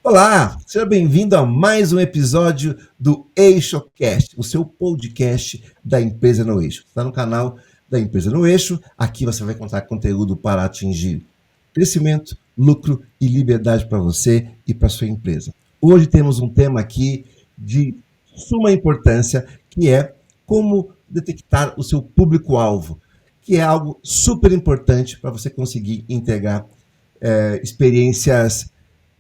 Olá, seja bem-vindo a mais um episódio do EixoCast, o seu podcast da Empresa no Eixo. Está no canal da Empresa no Eixo. Aqui você vai encontrar conteúdo para atingir crescimento, lucro e liberdade para você e para sua empresa. Hoje temos um tema aqui de suma importância, que é como detectar o seu público-alvo, que é algo super importante para você conseguir entregar experiências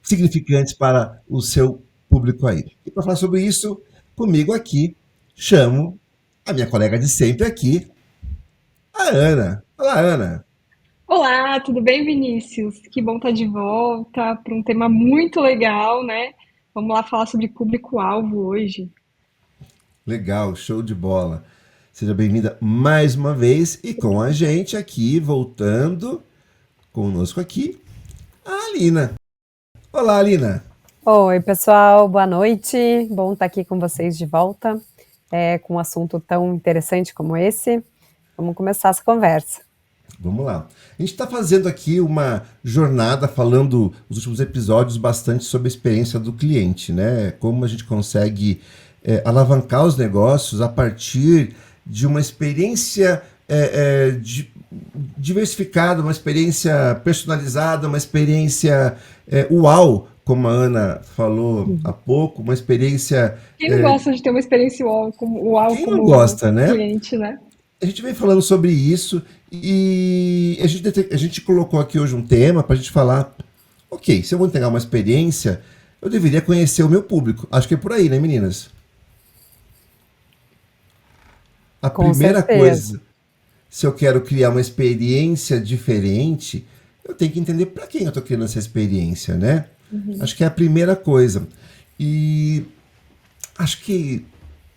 significantes para o seu público aí. E para falar sobre isso, comigo aqui, chamo a minha colega de sempre aqui, a Ana. Olá, Ana. Olá, tudo bem, Vinícius? Que bom estar de volta para um tema muito legal, né? Vamos lá falar sobre público-alvo hoje. Legal, show de bola. Seja bem-vinda mais uma vez e com a gente aqui, voltando conosco aqui, a Alina. Olá, Alina. Oi, pessoal, boa noite. Bom estar aqui com vocês de volta, com um assunto tão interessante como esse. Vamos começar essa conversa. Vamos lá. A gente está fazendo aqui uma jornada falando nos últimos episódios bastante sobre a experiência do cliente, né? Como a gente consegue alavancar os negócios a partir de uma experiência diversificada, uma experiência personalizada, uma experiência uau, como a Ana falou há pouco, uma experiência. Quem não gosta de ter uma experiência UAU Quem não como gosta, né? cliente, né? A gente vem falando sobre isso e a gente colocou aqui hoje um tema para a gente falar, ok, se eu vou entregar uma experiência, eu deveria conhecer o meu público. Acho que é por aí, né, meninas? A Com primeira certeza. coisa, se eu quero criar uma experiência diferente, eu tenho que entender para quem eu estou criando essa experiência, né? Acho que é a primeira coisa. E acho que,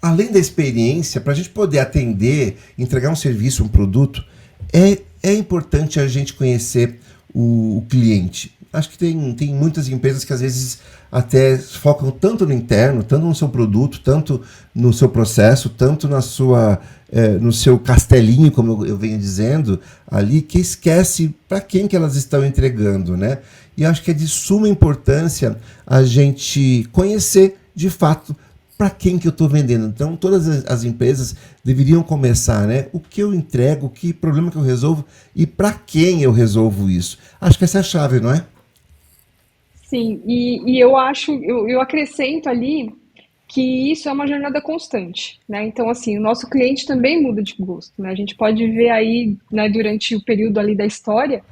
além da experiência, para a gente poder atender, entregar um serviço, um produto, é importante a gente conhecer o cliente. Acho que tem muitas empresas que às vezes até focam tanto no interno, tanto no seu produto, tanto no seu processo, tanto no seu castelinho, como eu venho dizendo, ali, que esquece para quem que elas estão entregando, né? E acho que é de suma importância a gente conhecer, de fato, para quem que eu estou vendendo. Então, todas as empresas deveriam começar, né? O que eu entrego, que problema que eu resolvo e para quem eu resolvo isso. Acho que essa é a chave, não é? Sim, e eu acho, eu acrescento ali que isso é uma jornada constante, né? Então, assim, o nosso cliente também muda de gosto, né? A gente pode ver aí, né, durante o período ali da história,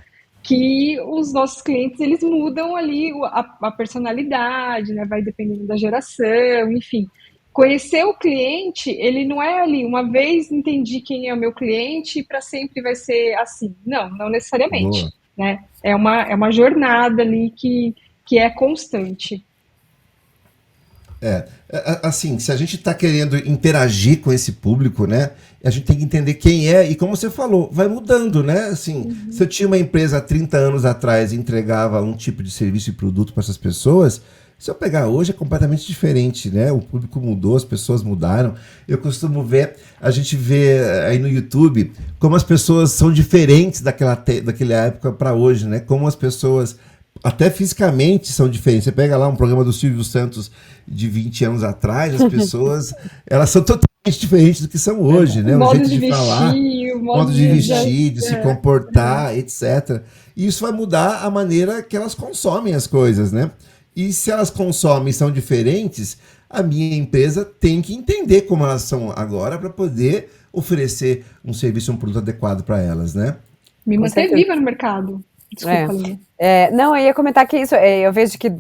que os nossos clientes, eles mudam ali a personalidade, né? Vai dependendo da geração, enfim. Conhecer o cliente, ele não é ali, uma vez entendi quem é o meu cliente e para sempre vai ser assim. Não, não necessariamente, Boa. né? É uma jornada ali que é constante. Assim, se a gente está querendo interagir com esse público, né, a gente tem que entender quem é e como você falou, vai mudando, né? Assim, se eu tinha uma empresa há 30 anos atrás e entregava um tipo de serviço e produto para essas pessoas, se eu pegar hoje é completamente diferente, né? O público mudou, as pessoas mudaram. Eu costumo ver, a gente vê aí no YouTube como as pessoas são diferentes daquela época para hoje, né? Como as pessoas até fisicamente são diferentes. Você pega lá um programa do Silvio Santos de 20 anos atrás, as pessoas, elas são totalmente diferentes do que são hoje, O né? O modo jeito de de falar, vestir, o o modo modo de de. vestir, de se comportar, etc. E isso vai mudar a maneira que elas consomem as coisas, né? E se elas consomem e são diferentes, a minha empresa tem que entender como elas são agora para poder oferecer um serviço, um produto adequado para elas, né? Me Com manter certeza. viva no mercado. É. Desculpa, Lina. Não, eu ia comentar que isso, eu vejo que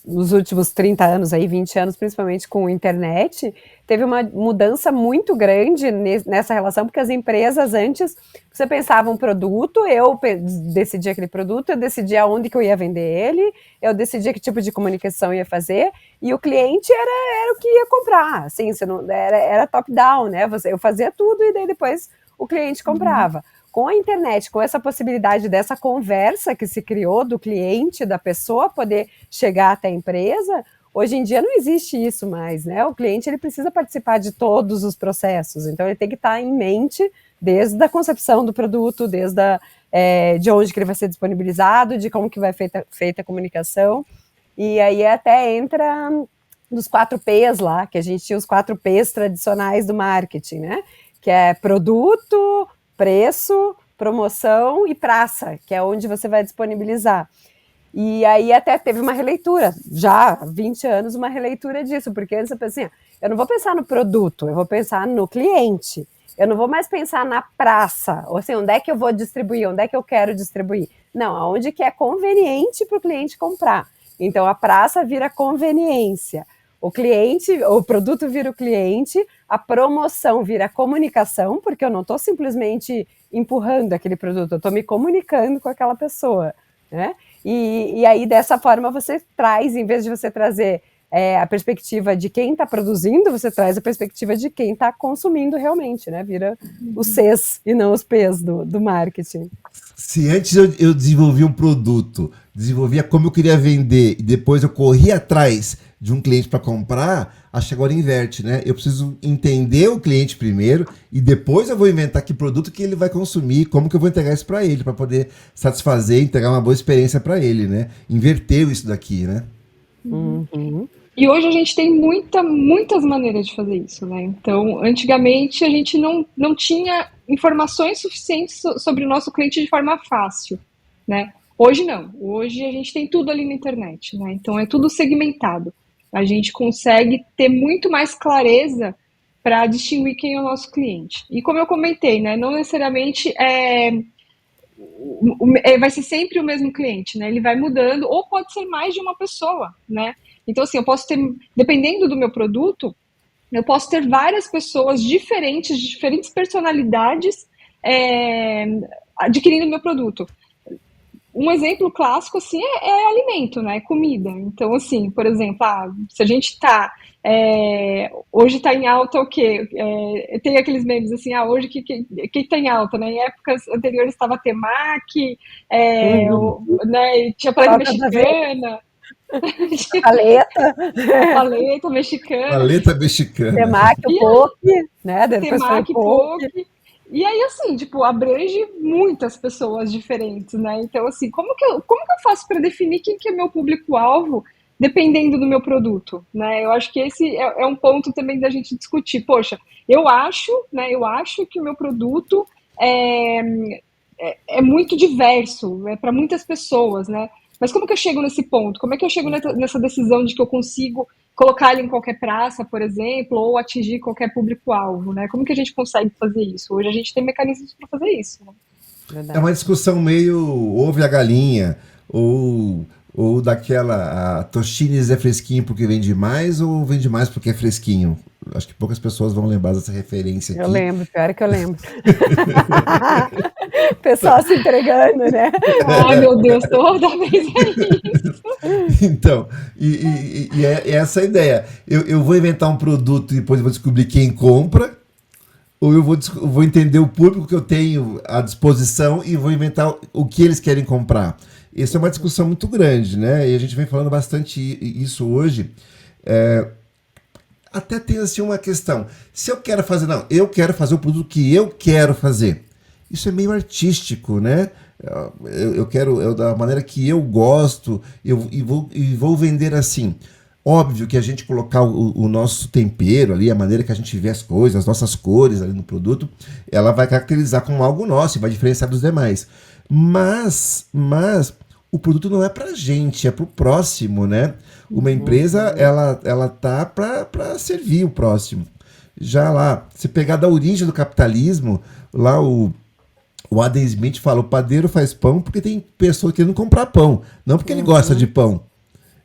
nos últimos 30 anos, aí, 20 anos, principalmente com a internet, teve uma mudança muito grande nessa relação, porque as empresas antes, você pensava um produto, decidia aquele produto, eu decidia onde que eu ia vender ele, eu decidia que tipo de comunicação eu ia fazer, e o cliente era o que ia comprar, assim, você não, era top-down, né? Eu fazia tudo e daí depois o cliente comprava. Com a internet, com essa possibilidade dessa conversa que se criou do cliente, da pessoa poder chegar até a empresa, hoje em dia não existe isso mais, né? O cliente ele precisa participar de todos os processos, então ele tem que estar em mente desde a concepção do produto, de onde que ele vai ser disponibilizado, de como que vai feita a comunicação. E aí até entra nos 4Ps lá, que a gente tinha os 4Ps tradicionais do marketing, né? Que é produto, preço, promoção e praça, que é onde você vai disponibilizar. E aí até teve uma releitura, já há 20 anos, uma releitura disso, porque antes eu pensei assim, eu não vou pensar no produto, eu vou pensar no cliente. Eu não vou mais pensar na praça, ou assim, onde é que eu vou distribuir, onde é que eu quero distribuir. Não, aonde que é conveniente para o cliente comprar. Então a praça vira conveniência. O cliente, o produto vira o cliente, a promoção vira comunicação, porque eu não estou simplesmente empurrando aquele produto, eu estou me comunicando com aquela pessoa, né? E aí, dessa forma, você traz, em vez de você trazer a perspectiva de quem está produzindo, você traz a perspectiva de quem está consumindo realmente, né? Vira os Cs e não os Ps do marketing. Se antes eu desenvolvia um produto, desenvolvia como eu queria vender e depois eu corria atrás de um cliente para comprar, acho que agora inverte, né? Eu preciso entender o cliente primeiro e depois eu vou inventar que produto que ele vai consumir, como que eu vou entregar isso para ele, para poder satisfazer e entregar uma boa experiência para ele, né? Inverteu isso daqui, né? Uhum. E hoje a gente tem muitas maneiras de fazer isso, né? Então, antigamente a gente não tinha informações suficientes sobre o nosso cliente de forma fácil, né? Hoje não. Hoje a gente tem tudo ali na internet, né? Então é tudo segmentado. A gente consegue ter muito mais clareza para distinguir quem é o nosso cliente. E como eu comentei, né? Não necessariamente vai ser sempre o mesmo cliente, né? Ele vai mudando, ou pode ser mais de uma pessoa, né? Então, assim, eu posso ter, dependendo do meu produto, eu posso ter várias pessoas diferentes, de diferentes personalidades, adquirindo meu produto. Um exemplo clássico, assim, é alimento, né? Comida. Então, assim, por exemplo, se a gente hoje está em alta o quê? Tem aqueles memes assim, hoje que está em alta, né? Em épocas anteriores estava temaki, né? Tinha paleta mexicana. Paleta. Paleta mexicana. Paleta mexicana. Temaki, poke, né? Temaki, poke. E aí, assim, tipo, abrange muitas pessoas diferentes, né? Então, assim, como que eu faço para definir quem que é meu público-alvo, dependendo do meu produto, né? Eu acho que esse é um ponto também da gente discutir. Poxa, eu acho que o meu produto é muito diverso, é para muitas pessoas, né? Mas como que eu chego nesse ponto? Como é que eu chego nessa decisão de que eu consigo colocar ele em qualquer praça, por exemplo, ou atingir qualquer público-alvo, né? Como que a gente consegue fazer isso? Hoje a gente tem mecanismos para fazer isso, né? É uma discussão meio ovo e a galinha, ou daquela, a Tostines é fresquinho porque vende mais ou vende mais porque é fresquinho? Acho que poucas pessoas vão lembrar dessa referência aqui. Eu lembro, pior é que eu lembro. O pessoal se entregando, né? Ai, meu Deus, toda vez é isso. Então, é essa a ideia. Eu vou inventar um produto e depois eu vou descobrir quem compra, ou eu vou entender o público que eu tenho à disposição e vou inventar o que eles querem comprar. Essa é uma discussão muito grande, né? E a gente vem falando bastante isso hoje. Até tem assim uma questão. Se eu quero fazer... Não, eu quero fazer o produto que eu quero fazer. Isso é meio artístico, né? Eu quero da maneira que eu gosto e vou vender assim. Óbvio que a gente colocar o nosso tempero ali, a maneira que a gente vê as coisas, as nossas cores ali no produto, ela vai caracterizar como algo nosso e vai diferenciar dos demais. Mas o produto não é pra gente, é pro próximo, né? Uma empresa, ela tá pra servir o próximo. Já lá, se pegar da origem do capitalismo, lá o Adam Smith fala, o padeiro faz pão porque tem pessoas querendo comprar pão, não porque ele gosta de pão.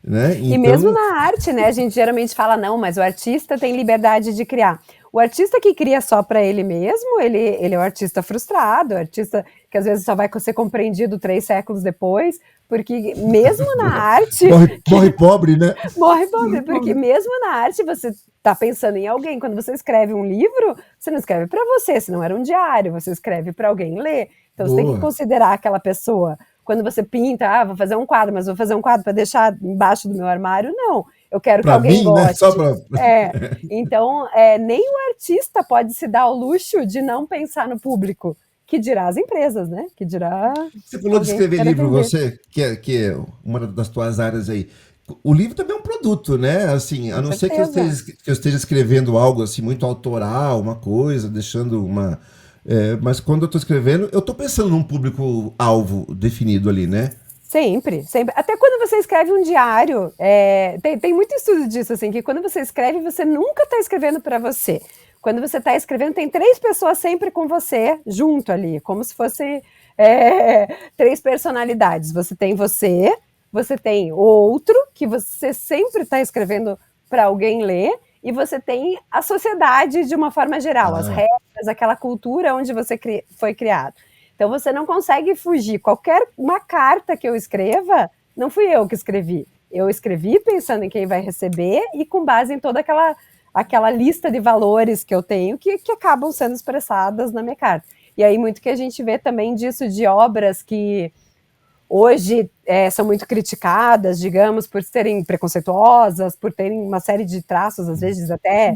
Né? Então... E mesmo na arte, né? A gente geralmente fala, não, mas o artista tem liberdade de criar. O artista que cria só para ele mesmo, ele é um artista frustrado, o artista que às vezes só vai ser compreendido 3 séculos depois, porque mesmo na arte... Morre pobre, né? Morre pobre, porque mesmo na arte você está pensando em alguém. Quando você escreve um livro, você não escreve para você, se não era um diário, você escreve para alguém ler. Então você tem que considerar aquela pessoa. Quando você pinta, vou fazer um quadro, mas vou fazer um quadro para deixar embaixo do meu armário, não. Eu quero que alguém goste. Né? Só pra... Então, nem o artista pode se dar ao luxo de não pensar no público, que dirá as empresas, né? Que dirá... Você falou de escrever livro, você, que é uma das tuas áreas aí. o livro também é um produto, né? Assim, a Com não ser certeza. que eu esteja escrevendo algo assim muito autoral, uma coisa, deixando uma. Mas quando eu estou escrevendo, eu estou pensando num público-alvo definido ali, né? Sempre, sempre. Até quando você escreve um diário, tem muito estudo disso, assim, que quando você escreve, você nunca está escrevendo para você. Quando você está escrevendo, tem 3 pessoas sempre com você, junto ali, como se fosse 3 personalidades. Você tem outro, que você sempre está escrevendo para alguém ler, e você tem a sociedade de uma forma geral, as Ah, regras, aquela cultura onde você foi criado. Então você não consegue fugir. Qualquer uma carta que eu escreva, não fui eu que escrevi. Eu escrevi pensando em quem vai receber e com base em toda aquela lista de valores que eu tenho que acabam sendo expressadas na minha carta. E aí muito que a gente vê também disso de obras que hoje são muito criticadas, digamos, por serem preconceituosas, por terem uma série de traços, às vezes até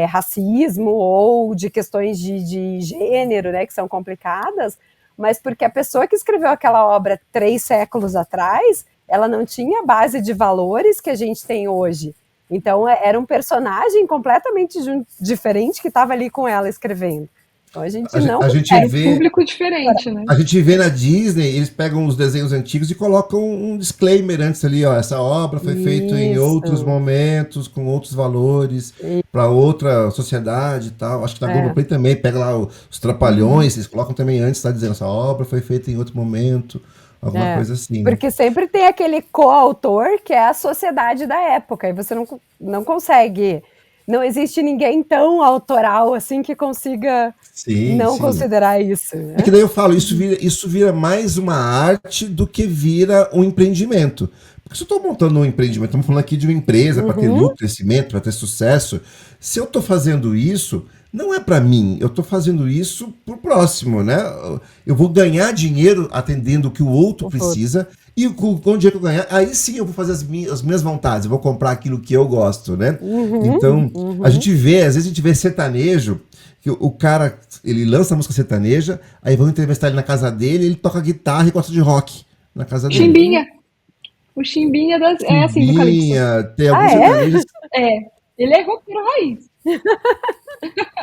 racismo ou de questões de gênero, né, que são complicadas, mas porque a pessoa que escreveu aquela obra 3 séculos atrás, ela não tinha a base de valores que a gente tem hoje. Então, era um personagem completamente diferente que estava ali com ela escrevendo. Então, a gente não a gente Era um vê. público diferente, né? A gente vê na Disney, eles pegam os desenhos antigos e colocam um disclaimer antes ali, ó, essa obra foi feita em outros isso. momentos, com outros valores, para outra sociedade e tal. Acho que na É. Globoplay também pega lá os Trapalhões, eles colocam também antes, tá dizendo, essa obra foi feita em outro momento, alguma É, coisa assim, né? porque sempre tem aquele coautor que é a sociedade da época, e você não consegue. Não existe ninguém tão autoral assim que consiga Sim, não sim. considerar isso, É que né? daí eu falo, isso vira mais uma arte do que vira um empreendimento. Porque se eu estou montando um empreendimento, estamos falando aqui de uma empresa para ter Uhum, lucro, crescimento, para ter sucesso. Se eu estou fazendo isso, não é para mim, eu estou fazendo isso para o próximo, né? Eu vou ganhar dinheiro atendendo o que o outro o futuro. precisa e com o dinheiro que eu ganhar, aí sim eu vou fazer as minhas vontades, eu vou comprar aquilo que eu gosto, né? Uhum, Então, a uhum. gente vê, às vezes a gente vê sertanejo, que o cara, ele lança a música sertaneja, aí vão entrevistar ele na casa dele, ele toca guitarra e gosta de rock na casa dele. Chimbinha. O Chimbinha é assim do Calypso. Chimbinha, tem Ah, alguns é? sertanejos. É. Ele é roqueiro raiz.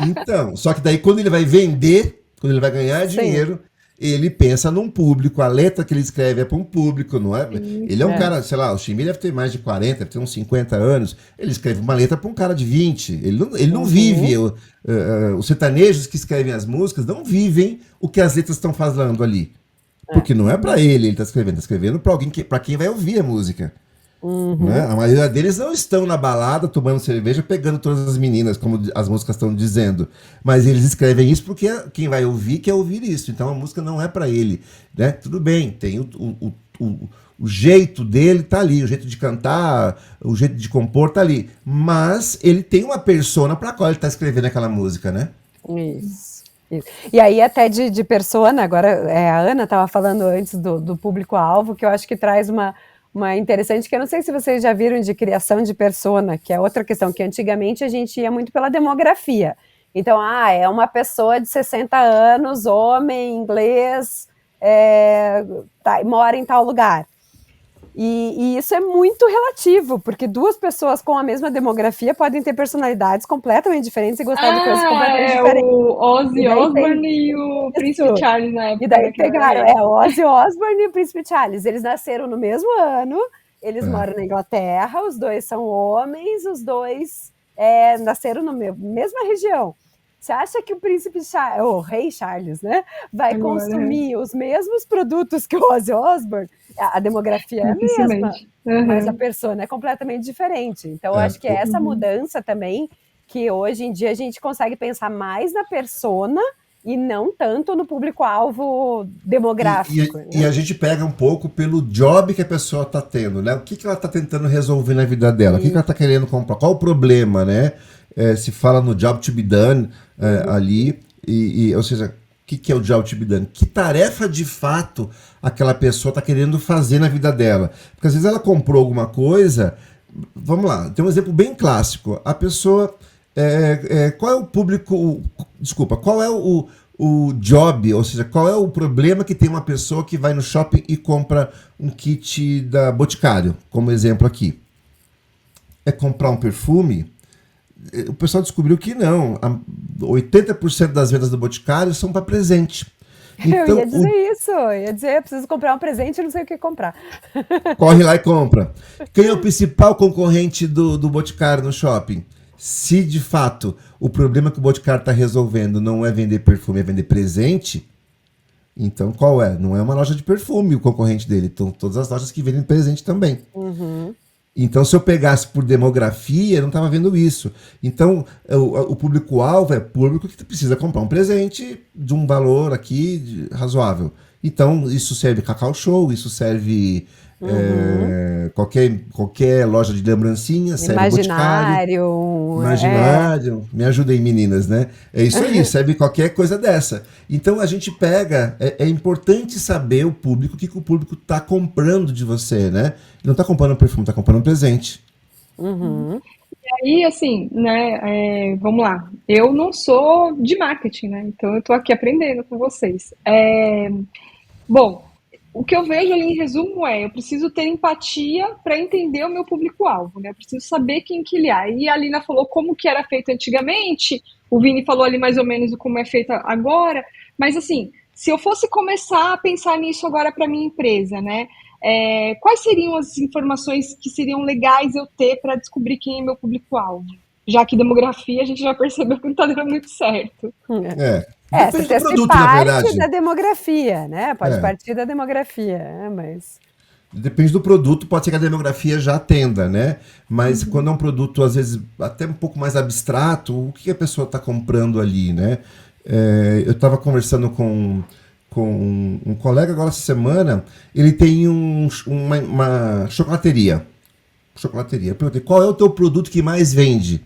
Então, só que daí quando ele vai vender, quando ele vai ganhar Sim. dinheiro, ele pensa num público, a letra que ele escreve é para um público, não é? Ele é um É. cara, sei lá, o Chimbinha deve ter mais de 40, deve ter uns 50 anos, ele escreve uma letra para um cara de 20, ele não vive, Uhum. os sertanejos que escrevem as músicas não vivem o que as letras estão falando ali. É. Porque não é para ele tá escrevendo para alguém para quem vai ouvir a música. Né? Uhum. A maioria deles não estão na balada tomando cerveja, pegando todas as meninas, como as músicas estão dizendo. Mas eles escrevem isso porque quem vai ouvir quer ouvir isso. Então a música não é para ele. Né? Tudo bem, tem o jeito dele tá ali, o jeito de cantar, o jeito de compor tá ali. Mas ele tem uma persona para qual ele tá escrevendo aquela música, né? Isso, isso. E aí, até de persona, agora a Ana estava falando antes do público-alvo, que eu acho que traz uma interessante, que eu não sei se vocês já viram de criação de persona, que é outra questão, que antigamente a gente ia muito pela demografia. Então, é uma pessoa de 60 anos, homem, inglês, mora em tal lugar. E isso é muito relativo, porque 2 pessoas com a mesma demografia podem ter personalidades completamente diferentes e gostar de coisas completamente É diferentes. o E Ozzy daí tem Osbourne e o Príncipe isso. Charles na E época, daí né? Que era pegaram ele. o Ozzy Osbourne e o Príncipe Charles. Eles nasceram no mesmo ano, eles É. moram na Inglaterra, os 2 são homens, os 2 nasceram na mesma região. Você acha que o príncipe Charles, o rei Charles, né, vai Agora, consumir os mesmos produtos que o Ozzy Osbourne? A demografia é a mesma, dificilmente. mas a Uhum. persona é completamente diferente. Então, eu É, acho que é essa mudança também que hoje em dia a gente consegue pensar mais na persona e não tanto no público-alvo demográfico. E a gente pega um pouco pelo job que a pessoa está tendo, né? O que ela está tentando resolver na vida dela? O que ela está querendo comprar? Qual o problema, né? Se fala no job to be done ali, ou seja, o que é o job to be done? Que tarefa de fato aquela pessoa está querendo fazer na vida dela? Porque às vezes ela comprou alguma coisa. Vamos lá, tem um exemplo bem clássico. A pessoa. Qual é o público. Desculpa, qual é o job, ou seja, qual é o problema que tem uma pessoa que vai no shopping e compra um kit da Boticário, como exemplo aqui. É comprar um perfume? O pessoal descobriu que não. 80% das vendas do Boticário são para presente. Então, eu ia dizer isso, eu ia dizer, eu preciso comprar um presente e não sei o que comprar. Corre lá e compra. Quem é o principal concorrente do Boticário no shopping? Se de fato o problema que o Boticário está resolvendo não é vender perfume, é vender presente, então qual é? Não é uma loja de perfume o concorrente dele. Então todas as lojas que vendem presente também. Uhum. Então, se eu pegasse por demografia, eu não estava vendo isso. Então, o público-alvo é público que precisa comprar um presente de um valor aqui razoável. Então, isso serve Cacau Show, isso serve qualquer loja de lembrancinha, serve Boticário. Imaginário. Me ajudem, meninas, né? É isso aí, serve qualquer coisa dessa. Então, a gente pega... É importante saber o público, o que o público está comprando de você, né? Ele não está comprando um perfume, está comprando um presente. Uhum. E aí, assim, né, vamos lá. Eu não sou de marketing, né? Então eu tô aqui aprendendo com vocês. Bom, o que eu vejo ali em resumo eu preciso ter empatia para entender o meu público-alvo, né? Eu preciso saber quem que ele é. E a Alina falou como que era feito antigamente, o Vini falou ali mais ou menos como é feito agora, mas assim, se eu fosse começar a pensar nisso agora para minha empresa, né? Quais seriam as informações que seriam legais eu ter para descobrir quem é meu público-alvo? Já que demografia a gente já percebeu que não está dando muito certo. Depende do produto, na verdade. Da demografia, né? Pode partir da demografia, mas... Depende do produto, pode ser que a demografia já atenda, né? Mas quando é um produto, às vezes, até um pouco mais abstrato, o que a pessoa está comprando ali, né? Eu estava conversando com um colega agora essa semana, ele tem uma chocolateria. Eu perguntei, qual é o teu produto que mais vende?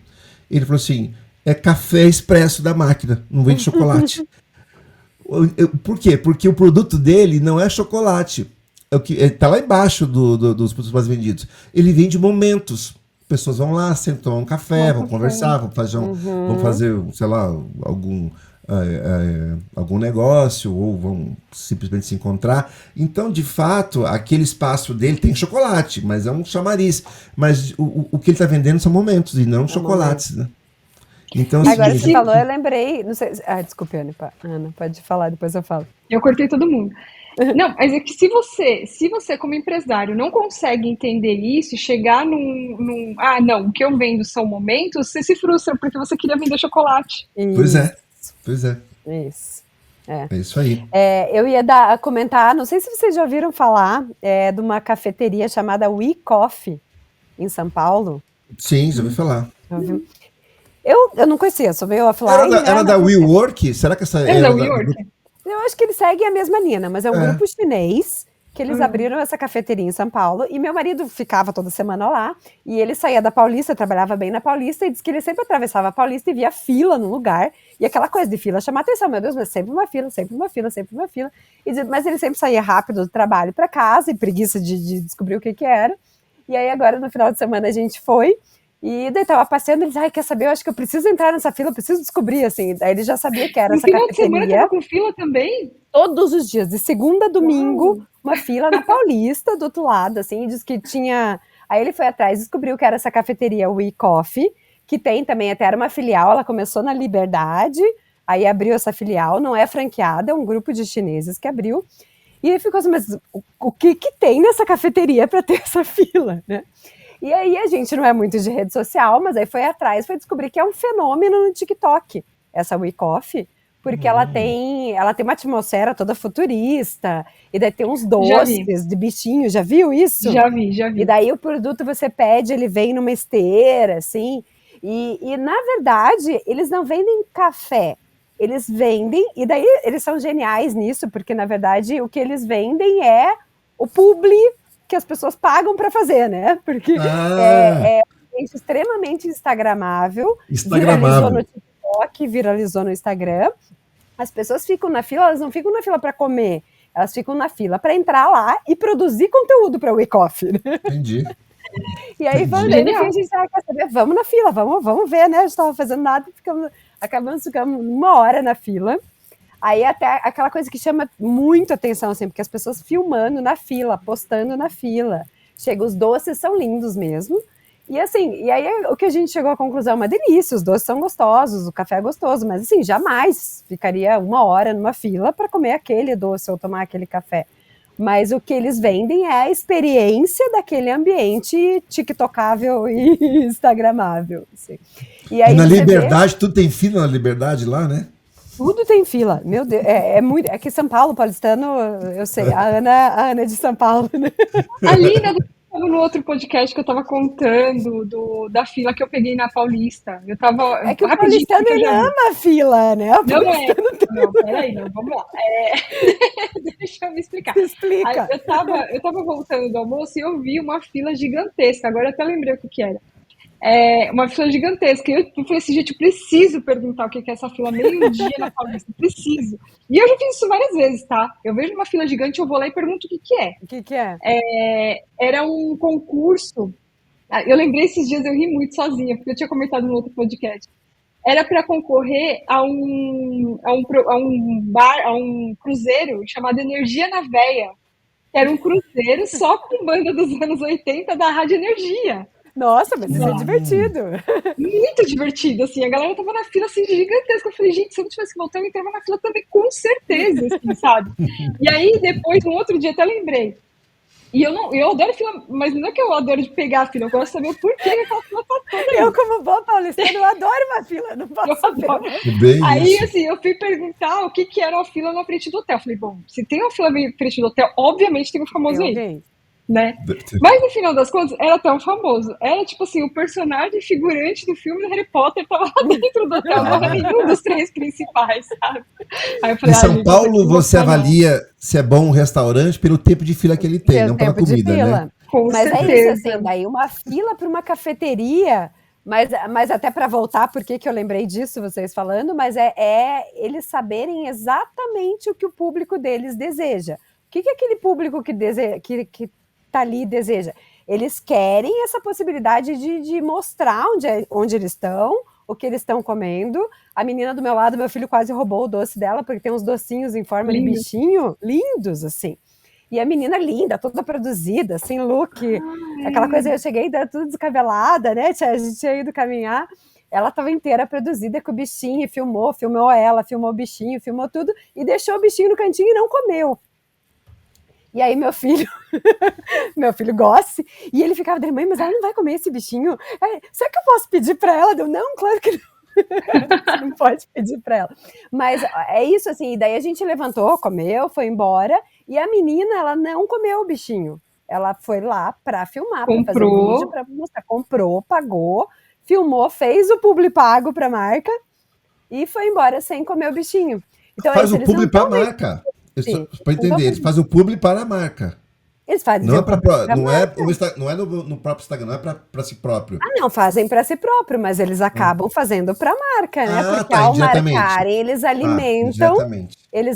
Ele falou assim, é café expresso da máquina, não vende chocolate. Por quê? Porque o produto dele não é chocolate. Está lá embaixo dos produtos mais vendidos. Ele vende momentos. Pessoas vão lá, sentam, tomar um café, vão conversar, vão fazer, sei lá, algum negócio, ou vão simplesmente se encontrar. Então, de fato, aquele espaço dele tem chocolate, mas é um chamariz. Mas o que ele está vendendo são momentos e não chocolates, né? Então, agora você falou, eu lembrei. Não sei, desculpe, Ana, pode falar, depois eu falo. Eu cortei todo mundo. Não, mas é que se você como empresário não consegue entender isso e chegar não, o que eu vendo são momentos, você se frustra porque você queria vender chocolate. Pois é. Isso. É isso aí. Eu ia comentar, não sei se vocês já ouviram falar de uma cafeteria chamada We Coffee, em São Paulo. Sim, já ouvi falar. Eu não conhecia, só veio offline. Era da WeWork? Será que essa era da WeWork? Eu acho que eles seguem a mesma linha, mas é um grupo chinês que eles abriram essa cafeteria em São Paulo, e meu marido ficava toda semana lá, e ele saía da Paulista, trabalhava bem na Paulista, e disse que ele sempre atravessava a Paulista e via fila no lugar, e aquela coisa de fila chama atenção, meu Deus, mas sempre uma fila, mas ele sempre saía rápido do trabalho para casa, e preguiça de descobrir o que era, e aí agora no final de semana a gente foi, e daí tava passeando, ele disse, quer saber, eu acho que eu preciso entrar nessa fila, eu preciso descobrir, assim, daí ele já sabia que era essa cafeteria. No final de semana tava com fila também? Todos os dias, de segunda a domingo, uma fila na Paulista, do outro lado, assim, e diz que tinha... Aí ele foi atrás, descobriu que era essa cafeteria We Coffee, que tem também, até era uma filial, ela começou na Liberdade, aí abriu essa filial, não é franqueada, é um grupo de chineses que abriu, e ele ficou assim, mas o que tem nessa cafeteria para ter essa fila, né? E aí a gente não é muito de rede social, mas aí foi atrás, foi descobrir que é um fenômeno no TikTok, essa We Coffee, porque ela tem uma atmosfera toda futurista, e daí tem uns doces de bichinho, já viu isso? Já vi. E daí o produto você pede, ele vem numa esteira, assim, e na verdade eles não vendem café, eles vendem, e daí eles são geniais nisso, porque na verdade o que eles vendem é o publi que as pessoas pagam para fazer, né? Porque é extremamente instagramável, viralizou no TikTok, viralizou no Instagram. As pessoas ficam na fila, elas não ficam na fila para comer, elas ficam na fila para entrar lá e produzir conteúdo para o We Coffee. Né? Entendi. E aí, a gente quer saber, vamos na fila, vamos ver, né? A gente estava fazendo nada, ficamos uma hora na fila. Aí até aquela coisa que chama muito atenção, assim, porque as pessoas filmando na fila, postando na fila. Chega, os doces são lindos mesmo. E assim, e aí o que a gente chegou à conclusão, é uma delícia, os doces são gostosos, o café é gostoso, mas assim, jamais ficaria 1 hora numa fila para comer aquele doce ou tomar aquele café. Mas o que eles vendem é a experiência daquele ambiente tiktocável e instagramável. Assim. E aí, na Liberdade, tudo tem fila na Liberdade lá, né? Tudo tem fila, meu Deus, muito, é que São Paulo, paulistano, eu sei, a Ana é de São Paulo, né? Ali, né, no outro podcast que eu tava contando da fila que eu peguei na Paulista. Eu tava. É que o paulistano ele ama a fila, né? Não, peraí, não, vamos lá. Deixa eu me explicar. Explica. Aí, eu tava voltando do almoço e eu vi uma fila gigantesca. Agora eu até lembrei o que era. Uma fila gigantesca. Eu falei assim, gente, eu preciso perguntar o que é essa fila meio-dia na Paulista. Preciso. E eu já fiz isso várias vezes, tá? Eu vejo uma fila gigante, eu vou lá e pergunto o que é. O que é? Era um concurso. Eu lembrei esses dias, eu ri muito sozinha, porque eu tinha comentado no outro podcast. Era para concorrer a um cruzeiro chamado Energia na Veia. Que era um cruzeiro só com banda dos anos 80 da Rádio Energia. Nossa, mas isso é divertido. Muito divertido, assim. A galera tava na fila, assim, gigantesca. Eu falei, gente, se eu não tivesse que voltar, eu entrava na fila também, com certeza, assim, sabe? E aí, depois, no outro dia, até lembrei. E eu adoro fila, mas não é que eu adoro de pegar a fila, eu gosto de saber o porquê que aquela fila tá toda aí. Eu, como boa paulistana, eu adoro uma fila, não posso saber. Aí, assim, eu fui perguntar o que era a fila na frente do hotel. Eu falei, bom, se tem uma fila na frente do hotel, obviamente tem um famoso aí. Né? Mas no final das contas, era tão famoso. Era tipo assim, o personagem figurante do filme do Harry Potter tava lá dentro do hotel, não era nenhum dos 3 principais, sabe? Aí eu falei, em São Paulo, você avalia se é bom um restaurante pelo tempo de fila que ele tem, não pela comida, né? Mas certeza. É isso, assim, daí uma fila para uma cafeteria, mas até para voltar, porque que eu lembrei disso, vocês falando, mas é eles saberem exatamente o que o público deles deseja. O que aquele público que deseja, que tá ali deseja? Eles querem essa possibilidade de mostrar onde eles estão, o que eles estão comendo. A menina do meu lado, meu filho quase roubou o doce dela, porque tem uns docinhos em forma de bichinho, lindos, assim. E a menina linda, toda produzida, sem look, aquela coisa, eu cheguei tudo descabelada, né? A gente tinha ido caminhar, ela estava inteira produzida com o bichinho, filmou ela, filmou o bichinho, filmou tudo, e deixou o bichinho no cantinho e não comeu. E aí meu filho gosta, e ele ficava dizendo, mãe, mas ela não vai comer esse bichinho? Será que eu posso pedir para ela? Eu, não, claro que não. Você não pode pedir para ela. Mas é isso, assim, e daí a gente levantou, comeu, foi embora, e a menina, ela não comeu o bichinho. Ela foi lá para filmar, para fazer um vídeo, para mostrar. Comprou, pagou, filmou, fez o publi pago para a marca, e foi embora sem comer o bichinho. Então, faz o publi para a marca. Para entender, eles fazem o publi para a marca. Eles fazem não é no próprio Instagram, não é para si próprio. Não, fazem para si próprio, mas eles acabam fazendo para a marca, né? Porque ao marcarem, eles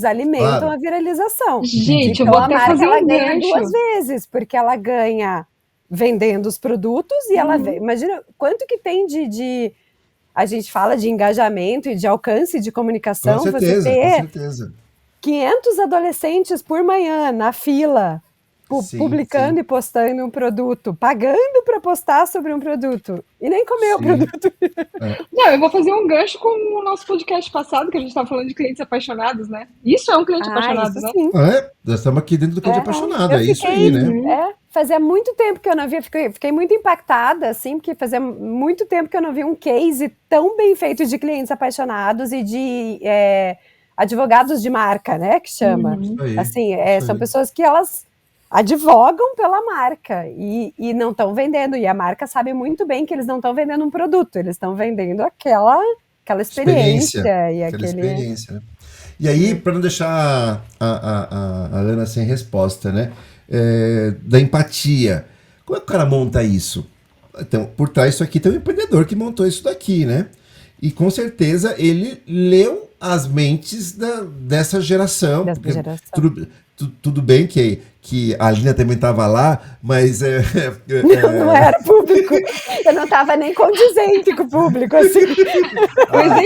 alimentam a viralização. Gente, então, eu vou até fazer ela ganha 2 vezes, porque ela ganha vendendo os produtos e ela imagina quanto que tem de a gente fala de engajamento e de alcance de comunicação. Com certeza, você ter com certeza. 500 adolescentes por manhã na fila, publicando e postando um produto, pagando para postar sobre um produto, e nem comer o produto. Não, eu vou fazer um gancho com o nosso podcast passado, que a gente estava falando de clientes apaixonados, né? Isso é um cliente apaixonado, né? Sim. Nós estamos aqui dentro do cliente apaixonado, isso aí, né? Fazia muito tempo que eu não via, fiquei muito impactada, assim, porque fazia muito tempo que eu não vi um case tão bem feito de clientes apaixonados e de advogados de marca, né, que chama. Assim, são pessoas que elas advogam pela marca e não estão vendendo, e a marca sabe muito bem que eles não estão vendendo um produto, eles estão vendendo aquela experiência. Experiência, né? E aí, para não deixar a Ana sem resposta, né, da empatia, como é que o cara monta isso? Então, por trás disso aqui tem um empreendedor que montou isso daqui, né? E com certeza ele leu as mentes dessa geração. Tudo bem que que a Lina também estava lá, mas Não era público. Eu não estava nem condizente com o público, assim.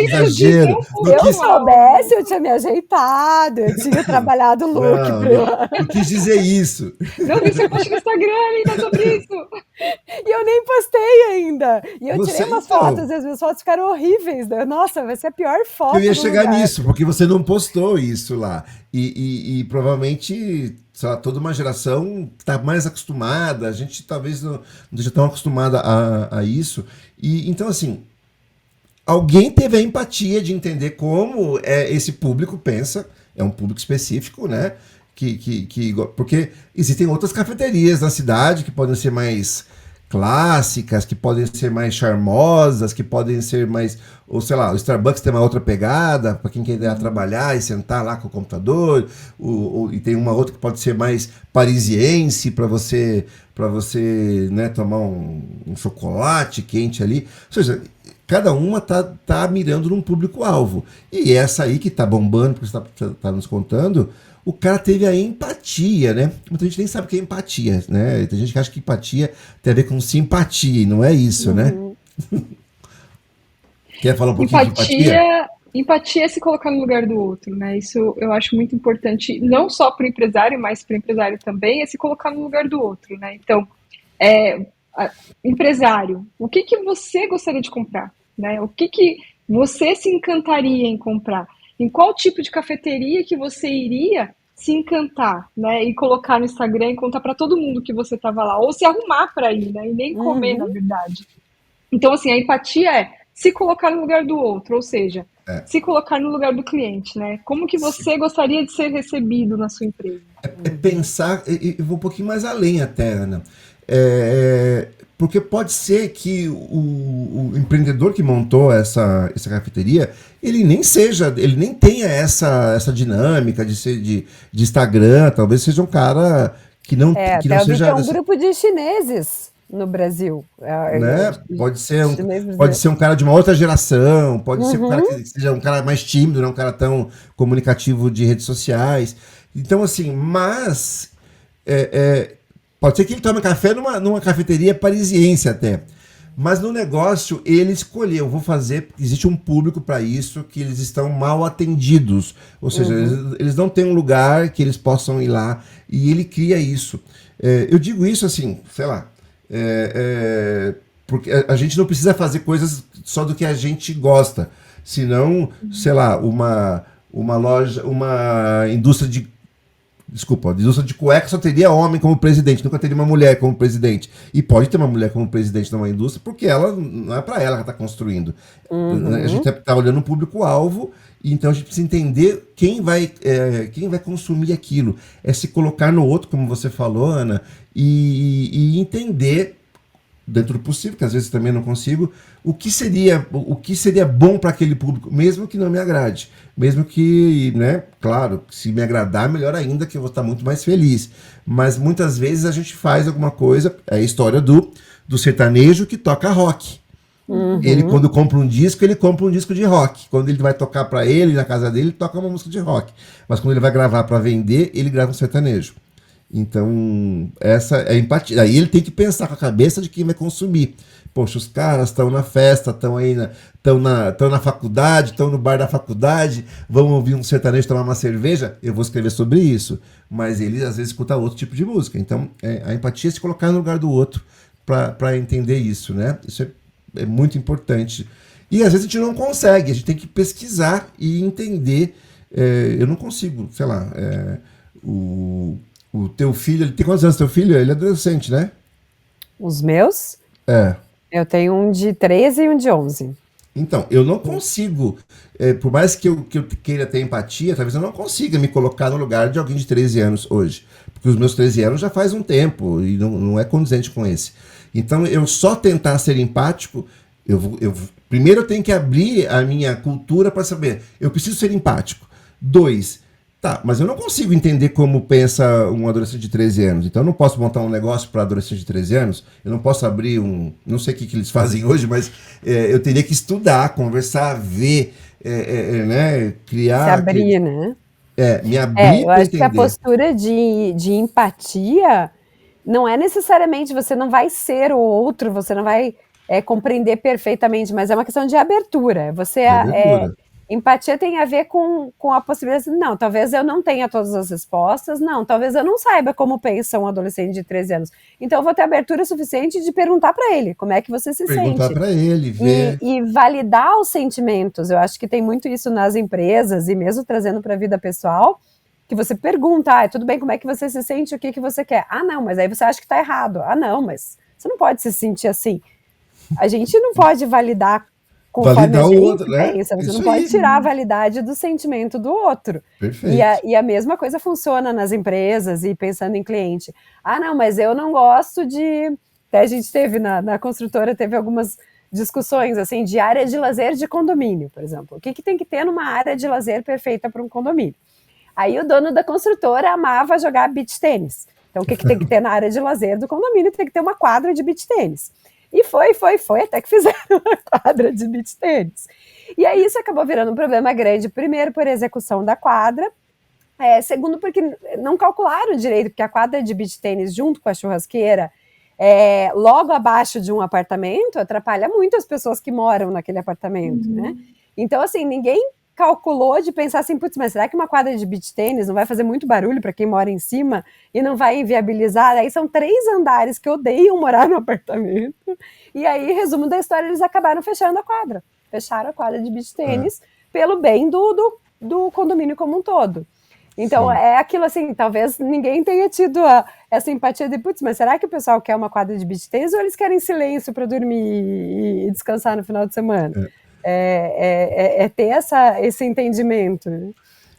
Exagero. Se eu soubesse, eu tinha me ajeitado, eu tinha trabalhado o look. Não quis dizer isso. Não vi seu post no Instagram ainda sobre isso. E eu nem postei ainda. E eu tirei umas então, fotos, e as minhas fotos ficaram horríveis. Né? Nossa, vai ser a pior foto. Eu ia chegar nisso, porque você não postou isso lá. E provavelmente, sei lá, toda uma geração está mais acostumada, a gente talvez não esteja tão acostumada a isso. E então, assim, alguém teve a empatia de entender como esse público pensa, é um público específico, né? Porque existem outras cafeterias na cidade que podem ser mais clássicas, que podem ser mais charmosas, que podem ser mais, ou sei lá, o Starbucks tem uma outra pegada para quem quer trabalhar e sentar lá com o computador, e tem uma outra que pode ser mais parisiense para você né, tomar um chocolate quente ali. Ou seja, cada uma tá mirando num público-alvo. E essa aí que tá bombando, porque você tá nos contando, o cara teve a empatia, né? Muita gente nem sabe o que é empatia, né? Tem gente que acha que empatia tem a ver com simpatia, e não é isso, né? Quer falar um pouquinho de empatia? Empatia é se colocar no lugar do outro, né? Isso eu acho muito importante, não só para o empresário, mas para o empresário também, é se colocar no lugar do outro, né? Então, empresário, o que você gostaria de comprar, né? O que você se encantaria em comprar? Em qual tipo de cafeteria que você iria se encantar, né? E colocar no Instagram e contar para todo mundo que você estava lá, ou se arrumar para ir, né? E nem comer, na verdade. Então, assim, a empatia é se colocar no lugar do outro, ou seja, se colocar no lugar do cliente, né? Como que você gostaria de ser recebido na sua empresa? Pensar, e vou um pouquinho mais além até, Ana. Porque pode ser que o empreendedor que montou essa cafeteria, ele nem tenha essa dinâmica de Instagram, talvez seja um cara que não seja... É um grupo de chineses no Brasil. Né? Pode ser um cara de uma outra geração, pode ser um cara que seja um cara mais tímido, não um cara tão comunicativo de redes sociais. Então, assim, mas... pode ser que ele tome café numa cafeteria parisiense até. Mas no negócio, ele escolheu, existe um público para isso, que eles estão mal atendidos. Ou seja, eles não têm um lugar que eles possam ir lá, e ele cria isso. Eu digo isso assim, sei lá, porque a gente não precisa fazer coisas só do que a gente gosta. Senão, sei lá, uma loja, uma indústria de cueca só teria homem como presidente, nunca teria uma mulher como presidente. E pode ter uma mulher como presidente numa indústria, porque ela não é para ela que está construindo. A gente está olhando um público-alvo, e então a gente precisa entender quem vai consumir aquilo. É se colocar no outro, como você falou, Ana, e entender, dentro do possível, que às vezes também não consigo, o que seria bom para aquele público, mesmo que não me agrade. Mesmo que, né, claro, se me agradar, melhor ainda, que eu vou estar muito mais feliz. Mas muitas vezes a gente faz alguma coisa, é a história do sertanejo que toca rock. Ele, quando compra um disco, ele compra um disco de rock. Quando ele vai tocar para ele, na casa dele, ele toca uma música de rock. Mas quando ele vai gravar para vender, ele grava um sertanejo. Então, essa é a empatia. Aí ele tem que pensar com a cabeça de quem vai consumir. Poxa, os caras estão na festa, estão aí estão na faculdade, estão no bar da faculdade, vão ouvir um sertanejo, tomar uma cerveja, eu vou escrever sobre isso. Mas ele, às vezes, escuta outro tipo de música. Então, a empatia é se colocar no lugar do outro para entender isso, né? Isso é muito importante. E, às vezes, a gente não consegue, a gente tem que pesquisar e entender. Eu não consigo, sei lá, o teu filho, ele tem quantos anos teu filho? Ele é adolescente, né? Os meus? Eu tenho um de 13 e um de 11. Então, eu não consigo, por mais que eu queira ter empatia, talvez eu não consiga me colocar no lugar de alguém de 13 anos hoje. Porque os meus 13 anos já faz um tempo e não é condizente com esse. Então, eu só tentar ser empático, primeiro eu tenho que abrir a minha cultura para saber, eu preciso ser empático. 2, tá, mas eu não consigo entender como pensa um adolescente de 13 anos. Então eu não posso montar um negócio para adolescente de 13 anos. Eu não posso abrir não sei o que eles fazem hoje, mas eu teria que estudar, conversar, ver, né, criar... Se abrir, né? Me abrir Eu para acho que a entender. postura de empatia não é necessariamente, você não vai ser o outro, você não vai compreender perfeitamente, mas é uma questão de abertura. De abertura. Empatia tem a ver com a possibilidade de, não, talvez eu não tenha todas as respostas, não, talvez eu não saiba como pensa um adolescente de 13 anos. Então eu vou ter abertura suficiente de perguntar para ele como é que você se Perguntar sente. para ele, ver. E validar os sentimentos. Eu acho que tem muito isso nas empresas e mesmo trazendo para a vida pessoal, que você pergunta, tudo bem, como é que você se sente, o que você quer? Ah, não, mas aí você acha que está errado. Ah, não, mas você não pode se sentir assim. A gente não pode validar conforme Validar a o gente outro, né? pensa, você Isso não pode aí. tirar a validade do sentimento do outro. Perfeito. E a mesma coisa funciona nas empresas e pensando em cliente. Ah, não, mas eu não gosto de... Até a gente teve na construtora, teve algumas discussões assim de área de lazer de condomínio, por exemplo. O que tem que ter numa área de lazer perfeita para um condomínio? Aí o dono da construtora amava jogar beach tênis. Então o que tem que ter na área de lazer do condomínio? Tem que ter uma quadra de beach tênis. E foi, até que fizeram uma quadra de beach tênis. E aí isso acabou virando um problema grande, primeiro por execução da quadra, segundo porque não calcularam direito, porque a quadra de beach tênis junto com a churrasqueira, logo abaixo de um apartamento, atrapalha muito as pessoas que moram naquele apartamento, né? Então, assim, ninguém calculou de pensar assim, putz, mas será que uma quadra de beach tênis não vai fazer muito barulho para quem mora em cima e não vai inviabilizar? Aí são 3 andares que odeiam morar no apartamento. E aí, resumo da história, eles acabaram fechando a quadra. Fecharam a quadra de beach tênis pelo bem do condomínio como um todo. Então, Sim. é aquilo assim, talvez ninguém tenha tido essa empatia de, putz, mas será que o pessoal quer uma quadra de beach tênis ou eles querem silêncio para dormir e descansar no final de semana? Ter esse entendimento.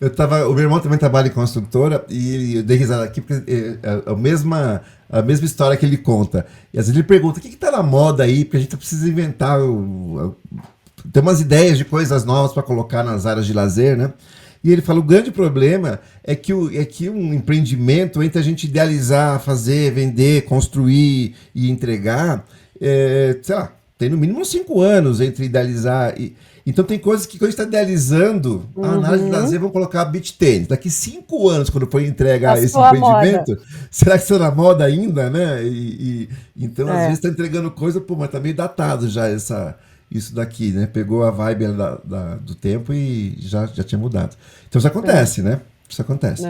O meu irmão também trabalha em construtora e eu dei risada aqui porque é a mesma história que ele conta. E às vezes ele pergunta, o que tá na moda aí? Porque a gente precisa inventar, ter umas ideias de coisas novas para colocar nas áreas de lazer, né? E ele fala, o grande problema é que um empreendimento, entre a gente idealizar, fazer, vender, construir e entregar, sei lá, tem no mínimo 5 anos entre idealizar e... Então tem coisas que quando a gente está idealizando, a análise de lazer, vamos colocar beach tênis. Daqui 5 anos, quando for entregar esse empreendimento, moda. Será que está na moda ainda, né? Então, às vezes, está entregando coisa, mas está meio datado já isso daqui, né? Pegou a vibe do tempo e já tinha mudado. Então isso acontece, né? Isso acontece.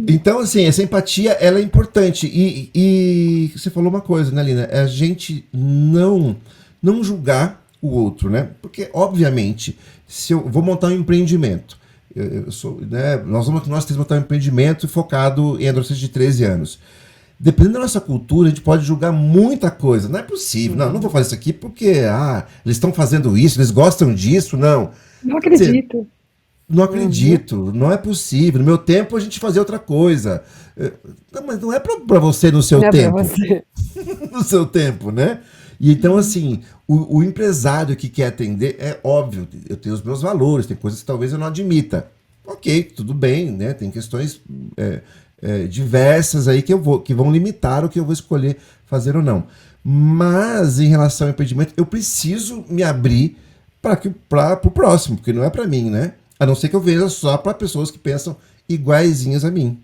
Então, assim, essa empatia, ela é importante. E você falou uma coisa, né, Lina? É a gente não julgar o outro, né? Porque, obviamente, se eu vou montar um empreendimento, nós temos que montar um empreendimento focado em adolescentes de 13 anos. Dependendo da nossa cultura, a gente pode julgar muita coisa. Não é possível. Não vou fazer isso aqui porque eles estão fazendo isso, eles gostam disso. Não acredito. Não acredito, não é possível. No meu tempo a gente fazia outra coisa. Não, mas não é para você no seu tempo. No seu tempo, né? E então, assim, o empresário que quer atender, é óbvio, eu tenho os meus valores, tem coisas que talvez eu não admita. Ok, tudo bem, né? Tem questões diversas aí que vão limitar o que eu vou escolher fazer ou não. Mas, em relação ao empreendimento, eu preciso me abrir para o próximo, porque não é para mim, né? A não ser que eu veja só para pessoas que pensam iguaizinhas a mim.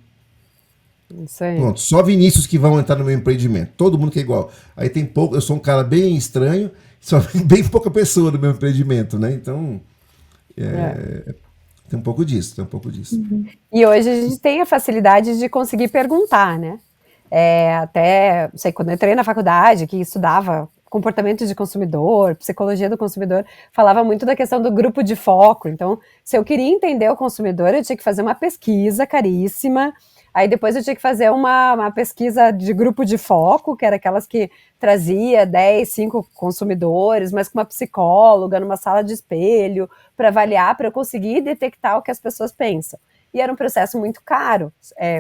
Isso aí. Pronto, só Vinícius que vão entrar no meu empreendimento. Todo mundo que é igual. Aí tem pouco, eu sou um cara bem estranho, só bem pouca pessoa no meu empreendimento, né? Então, tem um pouco disso, E hoje a gente tem a facilidade de conseguir perguntar, né? Até, não sei, quando eu entrei na faculdade, que estudava comportamento de consumidor, psicologia do consumidor, falava muito da questão do grupo de foco. Então, se eu queria entender o consumidor, eu tinha que fazer uma pesquisa caríssima. Aí depois eu tinha que fazer uma pesquisa de grupo de foco, que era aquelas que trazia 10, 5 consumidores, mas com uma psicóloga, numa sala de espelho, para avaliar, para eu conseguir detectar o que as pessoas pensam. E era um processo muito caro,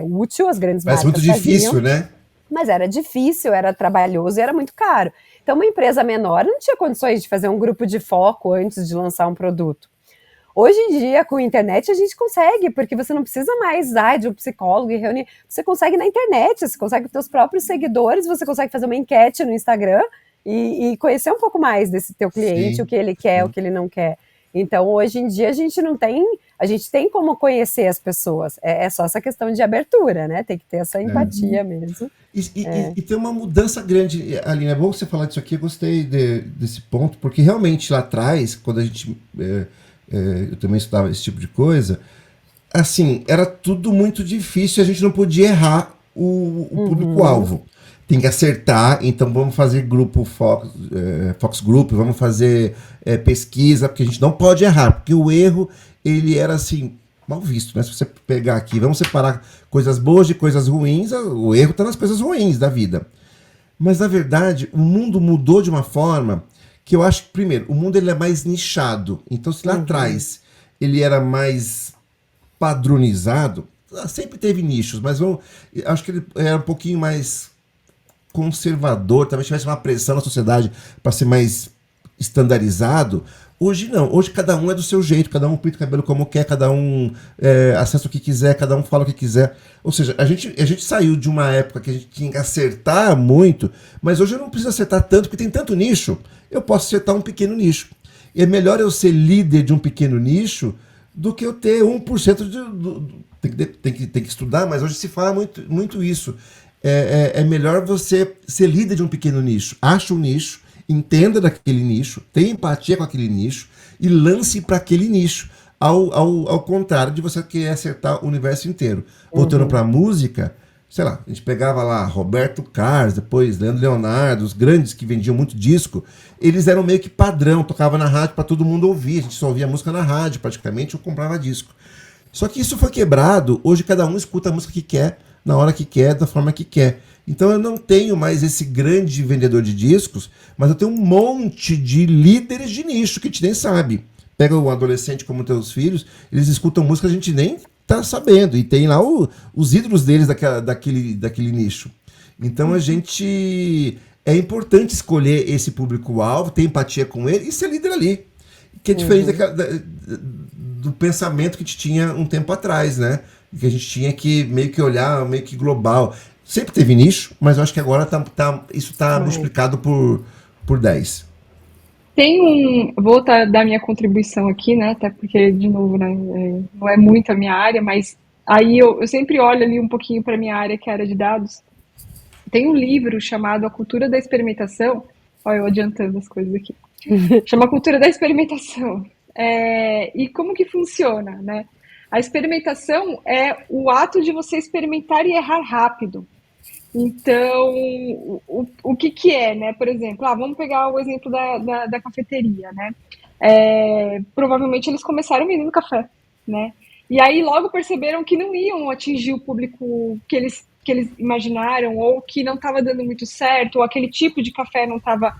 útil, as grandes marcas muito difícil, faziam, né? Mas era difícil, era trabalhoso e era muito caro. Então uma empresa menor não tinha condições de fazer um grupo de foco antes de lançar um produto. Hoje em dia, com a internet, a gente consegue, porque você não precisa mais de um psicólogo e reunir. Você consegue na internet, você consegue com os seus próprios seguidores, você consegue fazer uma enquete no Instagram e conhecer um pouco mais desse teu cliente, o que ele quer, o que ele não quer. Então, hoje em dia, a a gente tem como conhecer as pessoas. É só essa questão de abertura, né? Tem que ter essa empatia mesmo. E tem uma mudança grande, Aline, é bom você falar disso aqui, eu gostei desse ponto, porque realmente lá atrás, quando a gente, eu também estudava esse tipo de coisa, assim, era tudo muito difícil, a gente não podia errar o público-alvo. Tem que acertar, então vamos fazer grupo Fox Group, vamos fazer pesquisa, porque a gente não pode errar, porque o erro, ele era assim, mal visto, né? Se você pegar aqui, vamos separar coisas boas de coisas ruins, o erro está nas coisas ruins da vida. Mas, na verdade, o mundo mudou de uma forma que eu acho que, primeiro, o mundo ele é mais nichado. Então, se lá atrás ele era mais padronizado, sempre teve nichos, mas acho que ele era um pouquinho mais conservador, talvez tivesse uma pressão na sociedade para ser mais estandarizado. Hoje não, hoje cada um é do seu jeito, cada um pinta o cabelo como quer, cada um acessa o que quiser, cada um fala o que quiser. Ou seja, a gente saiu de uma época que a gente tinha que acertar muito, mas hoje eu não preciso acertar tanto, porque tem tanto nicho, eu posso acertar um pequeno nicho. E é melhor eu ser líder de um pequeno nicho do que eu ter 1% tem que estudar, mas hoje se fala muito isso. É melhor você ser líder de um pequeno nicho. Acha um nicho, entenda daquele nicho, tenha empatia com aquele nicho e lance para aquele nicho. Ao contrário de você querer acertar o universo inteiro. Voltando para a música, sei lá, a gente pegava lá Roberto Carlos, depois Leandro Leonardo, os grandes que vendiam muito disco, eles eram meio que padrão, tocava na rádio para todo mundo ouvir, a gente só ouvia música na rádio praticamente, ou comprava disco. Só que isso foi quebrado, hoje cada um escuta a música que quer, na hora que quer, da forma que quer. Então eu não tenho mais esse grande vendedor de discos, mas eu tenho um monte de líderes de nicho que a gente nem sabe. Pega um adolescente como teus filhos, eles escutam música que a gente nem tá sabendo, e tem lá os ídolos deles daquele nicho. Então a gente... É importante escolher esse público-alvo, ter empatia com ele e ser líder ali. Que é diferente do pensamento que a gente tinha um tempo atrás, né? Que a gente tinha que meio que olhar, meio que global. Sempre teve nicho, mas eu acho que agora isso está multiplicado por 10. Vou dar minha contribuição aqui, né? Até porque, de novo, né, não é muito a minha área, mas aí eu sempre olho ali um pouquinho para a minha área, que é a área de dados. Tem um livro chamado A Cultura da Experimentação. Olha, eu adiantando as coisas aqui. Chama A Cultura da Experimentação. E como que funciona, né? A experimentação é o ato de você experimentar e errar rápido. Então, o que é, né? Por exemplo, vamos pegar o exemplo da cafeteria, né? Provavelmente eles começaram vendendo café, né? E aí logo perceberam que não iam atingir o público que eles imaginaram, ou que não estava dando muito certo, ou aquele tipo de café não estava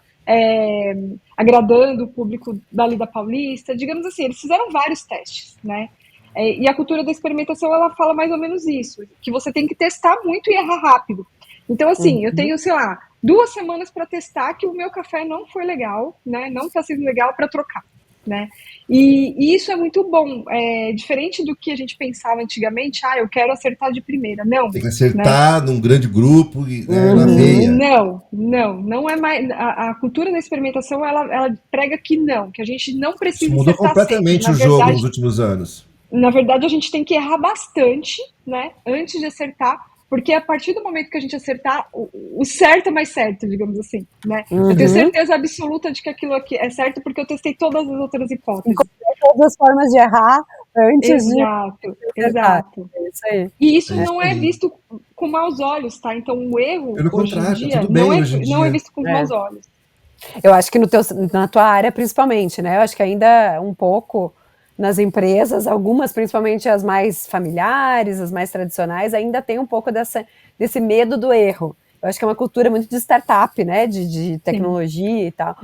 agradando o público dali da Paulista. Digamos assim, eles fizeram vários testes, né? E a cultura da experimentação, ela fala mais ou menos isso, que você tem que testar muito e errar rápido. Então, assim, eu tenho, sei lá, 2 semanas para testar que o meu café não foi legal, né? Não está sendo legal para trocar, né? E isso é muito bom. Diferente do que a gente pensava antigamente, eu quero acertar de primeira. Não. Tem que acertar, né? Num grande grupo, né, na veia. Não é mais. A cultura da experimentação, ela prega que a gente não precisa isso mudou completamente o jogo nos últimos anos. Na verdade, a gente tem que errar bastante, né? Antes de acertar, porque a partir do momento que a gente acertar, o certo é mais certo, digamos assim, né? Eu tenho certeza absoluta de que aquilo aqui é certo, porque eu testei todas as outras hipóteses. Todas as formas de errar antes Exato. É isso aí. E isso não é visto com maus olhos, tá? Então o erro, pelo hoje contrário, em dia, tudo bem hoje em dia. não é visto com maus olhos. Eu acho que na tua área, principalmente, né? Eu acho que ainda um pouco nas empresas, algumas, principalmente as mais familiares, as mais tradicionais, ainda tem um pouco desse medo do erro. Eu acho que é uma cultura muito de startup, né? De tecnologia e tal.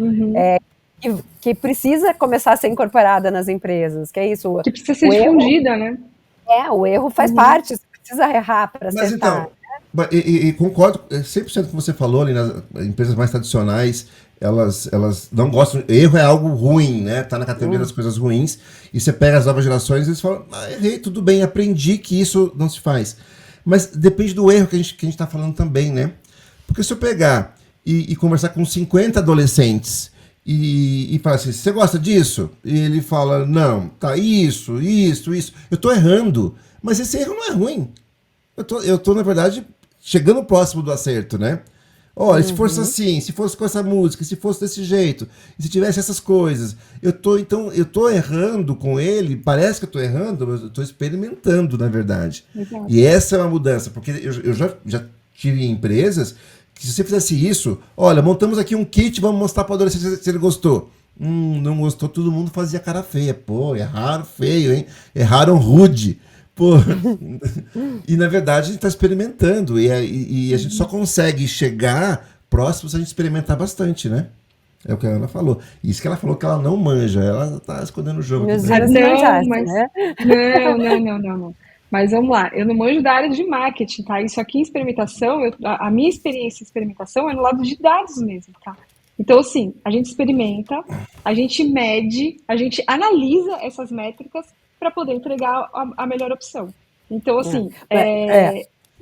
Que precisa começar a ser incorporada nas empresas, que é isso. Que precisa ser difundida, né? O erro faz parte, você precisa errar para acertar. Mas então, e concordo 100% com o que você falou ali, nas empresas mais tradicionais, elas não gostam, erro é algo ruim, né? Tá na categoria das coisas ruins, e você pega as novas gerações e eles falam, errei, tudo bem, aprendi que isso não se faz. Mas depende do erro que a gente tá falando também, né? Porque se eu pegar e conversar com 50 adolescentes e fala assim, você gosta disso? E ele fala, não, tá, isso. Eu tô errando, mas esse erro não é ruim. Eu tô, na verdade, chegando próximo do acerto, né? Olha, se fosse assim, se fosse com essa música, se fosse desse jeito, e se tivesse essas coisas, eu tô errando com ele, parece que eu tô errando, mas eu tô experimentando, na verdade. Exato. E essa é uma mudança, porque eu já tive empresas que se você fizesse isso, olha, montamos aqui um kit, vamos mostrar para o adolescente se ele gostou. Não gostou, todo mundo fazia cara feia. Pô, erraram feio, hein? Erraram rude. Pô. E na verdade a gente está experimentando e a gente só consegue chegar próximo se a gente experimentar bastante, né? É o que a Ana falou. Isso que ela falou que ela não manja, ela tá escondendo o jogo. Meus Aqui, anos né? manjaste, Mas né? não. Mas vamos lá, eu não manjo da área de marketing, tá? Isso aqui em experimentação, a minha experiência em experimentação é no lado de dados mesmo, tá? Então, assim, a gente experimenta, a gente mede, a gente analisa essas métricas para poder entregar a melhor opção. Então, assim,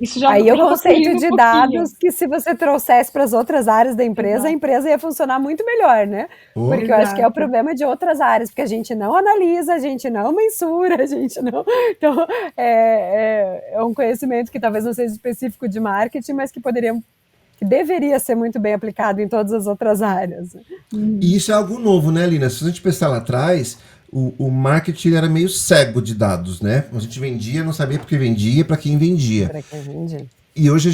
isso já Aí já o tá conceito fugindo um de pouquinho. dados que se você trouxesse para as outras áreas da empresa, a Exato. empresa ia funcionar muito melhor, né? Pô, Porque eu acho que é o Exato. problema de outras áreas, porque a gente não analisa, a gente não mensura, a gente não... Então, é um conhecimento que talvez não seja específico de marketing, mas que deveria ser muito bem aplicado em todas as outras áreas. e isso é algo novo, né, Lina? Se a gente pensar lá atrás, o marketing era meio cego de dados, né? A gente vendia, não sabia porque vendia, para quem vendia. Para quem vende. E hoje a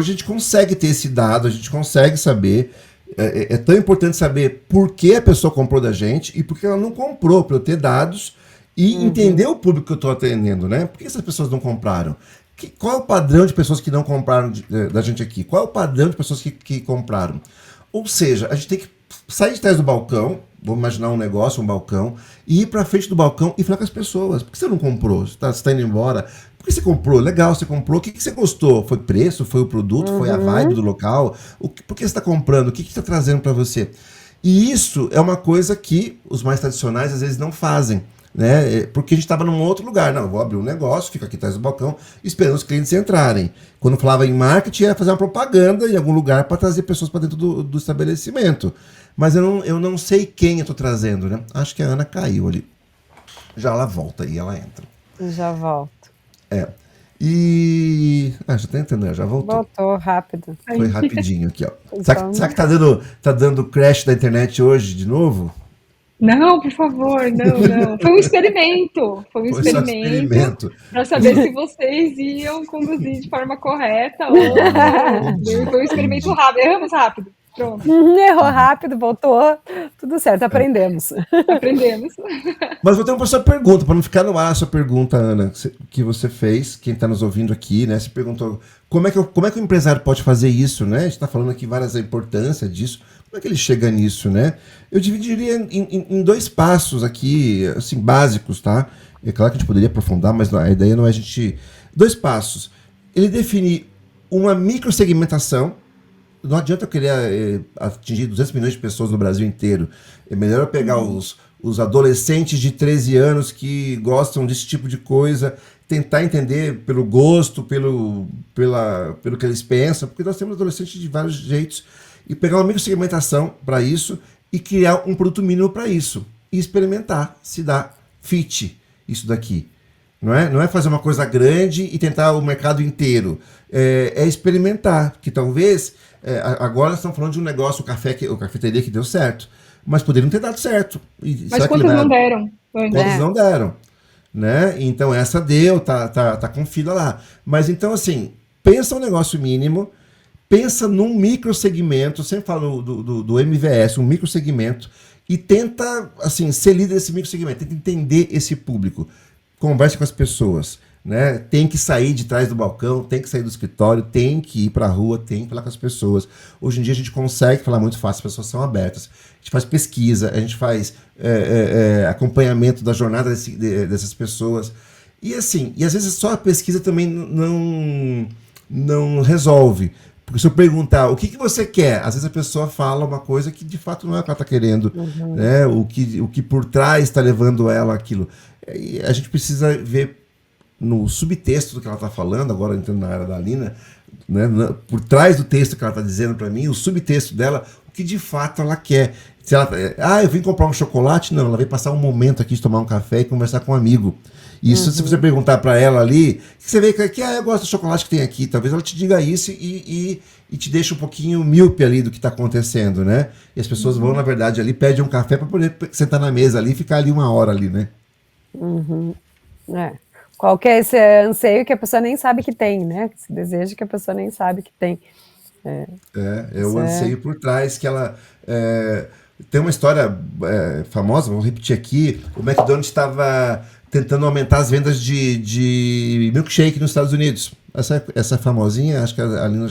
gente consegue ter esse dado, a gente consegue saber. É tão importante saber por que a pessoa comprou da gente e por que ela não comprou, para eu ter dados e entender o público que eu estou atendendo, né? Por que essas pessoas não compraram? Qual é o padrão de pessoas que não compraram da gente aqui? Qual é o padrão de pessoas que compraram? Ou seja, a gente tem que sair de trás do balcão, vamos imaginar um negócio, um balcão, e ir para frente do balcão e falar com as pessoas. Por que você não comprou? Você está indo embora? Por que você comprou? Legal, você comprou. O que você gostou? Foi preço? Foi o produto? Foi a vibe do local? Por que você está comprando? O que está trazendo para você? E isso é uma coisa que os mais tradicionais às vezes não fazem, né? Porque a gente estava num outro lugar. Não, eu vou abrir um negócio, fico aqui atrás do balcão, esperando os clientes entrarem. Quando falava em marketing, era fazer uma propaganda em algum lugar para trazer pessoas para dentro do estabelecimento. Mas eu não sei quem eu estou trazendo, né? Acho que a Ana caiu ali. Já ela volta e ela entra. Já volto. E... já tá entendendo, já voltou. Voltou rápido. Foi rapidinho aqui, ó. Então, Será que tá dando crash da internet hoje de novo? Não, por favor, não. Foi um experimento. Foi um Foi só experimento para saber se vocês iam conduzir de forma correta ou não. Foi um experimento rápido. Erramos rápido. Pronto, errou rápido, voltou, tudo certo, aprendemos. aprendemos. Mas vou ter uma sua pergunta, para não ficar no ar a sua pergunta, Ana, que você fez, quem está nos ouvindo aqui, né? Você perguntou como é que o empresário pode fazer isso, né? A gente está falando aqui várias importâncias disso. Como é que ele chega nisso, né? Eu dividiria em 2 passos aqui, assim, básicos, tá? É claro que a gente poderia aprofundar, mas a ideia não é a gente... 2 passos. Ele definir uma microsegmentação. Não adianta eu querer atingir 200 milhões de pessoas no Brasil inteiro. É melhor eu pegar os adolescentes de 13 anos que gostam desse tipo de coisa, tentar entender pelo gosto, pelo que eles pensam, porque nós temos adolescentes de vários jeitos, e pegar uma microsegmentação para isso e criar um produto mínimo para isso. E experimentar se dá fit isso daqui. Não é fazer uma coisa grande e tentar o mercado inteiro. É experimentar, que talvez... agora nós estamos falando de um negócio, o cafeteria que deu certo, mas poderiam ter dado certo. Mas quantos não deram? Quantos não deram? Né? Então essa deu, tá com fila lá. Mas então assim, pensa um negócio mínimo, pensa num microsegmento, sempre falo do MVS, um microsegmento, e tenta assim, ser líder desse microsegmento, tenta entender esse público. Converse com as pessoas. Né? Tem que sair de trás do balcão, tem que sair do escritório, tem que ir para a rua, tem que falar com as pessoas. Hoje em dia a gente consegue falar muito fácil, as pessoas são abertas. A gente faz pesquisa, a gente faz acompanhamento da jornada dessas pessoas. E assim, e às vezes só a pesquisa também não resolve. Porque se eu perguntar o que você quer, às vezes a pessoa fala uma coisa que de fato não é o que ela está querendo. Né? O que por trás está levando ela àquilo. E a gente precisa ver no subtexto do que ela está falando, agora entrando na área da Lina, né, por trás do texto que ela está dizendo para mim, o subtexto dela, o que de fato ela quer. Se ela, eu vim comprar um chocolate, não, ela veio passar um momento aqui de tomar um café e conversar com um amigo. Isso, se você perguntar para ela ali, você vê que eu gosto do chocolate que tem aqui, talvez ela te diga isso e te deixa um pouquinho míope ali do que está acontecendo, né? E as pessoas vão, na verdade, ali, pedem um café para poder sentar na mesa ali e ficar ali uma hora ali, né? Qual que é esse anseio que a pessoa nem sabe que tem, né? Esse desejo que a pessoa nem sabe que tem. É o anseio por trás que ela... tem uma história famosa, vou repetir aqui, o McDonald's estava tentando aumentar as vendas de milkshake nos Estados Unidos. Essa famosinha, acho que a Lina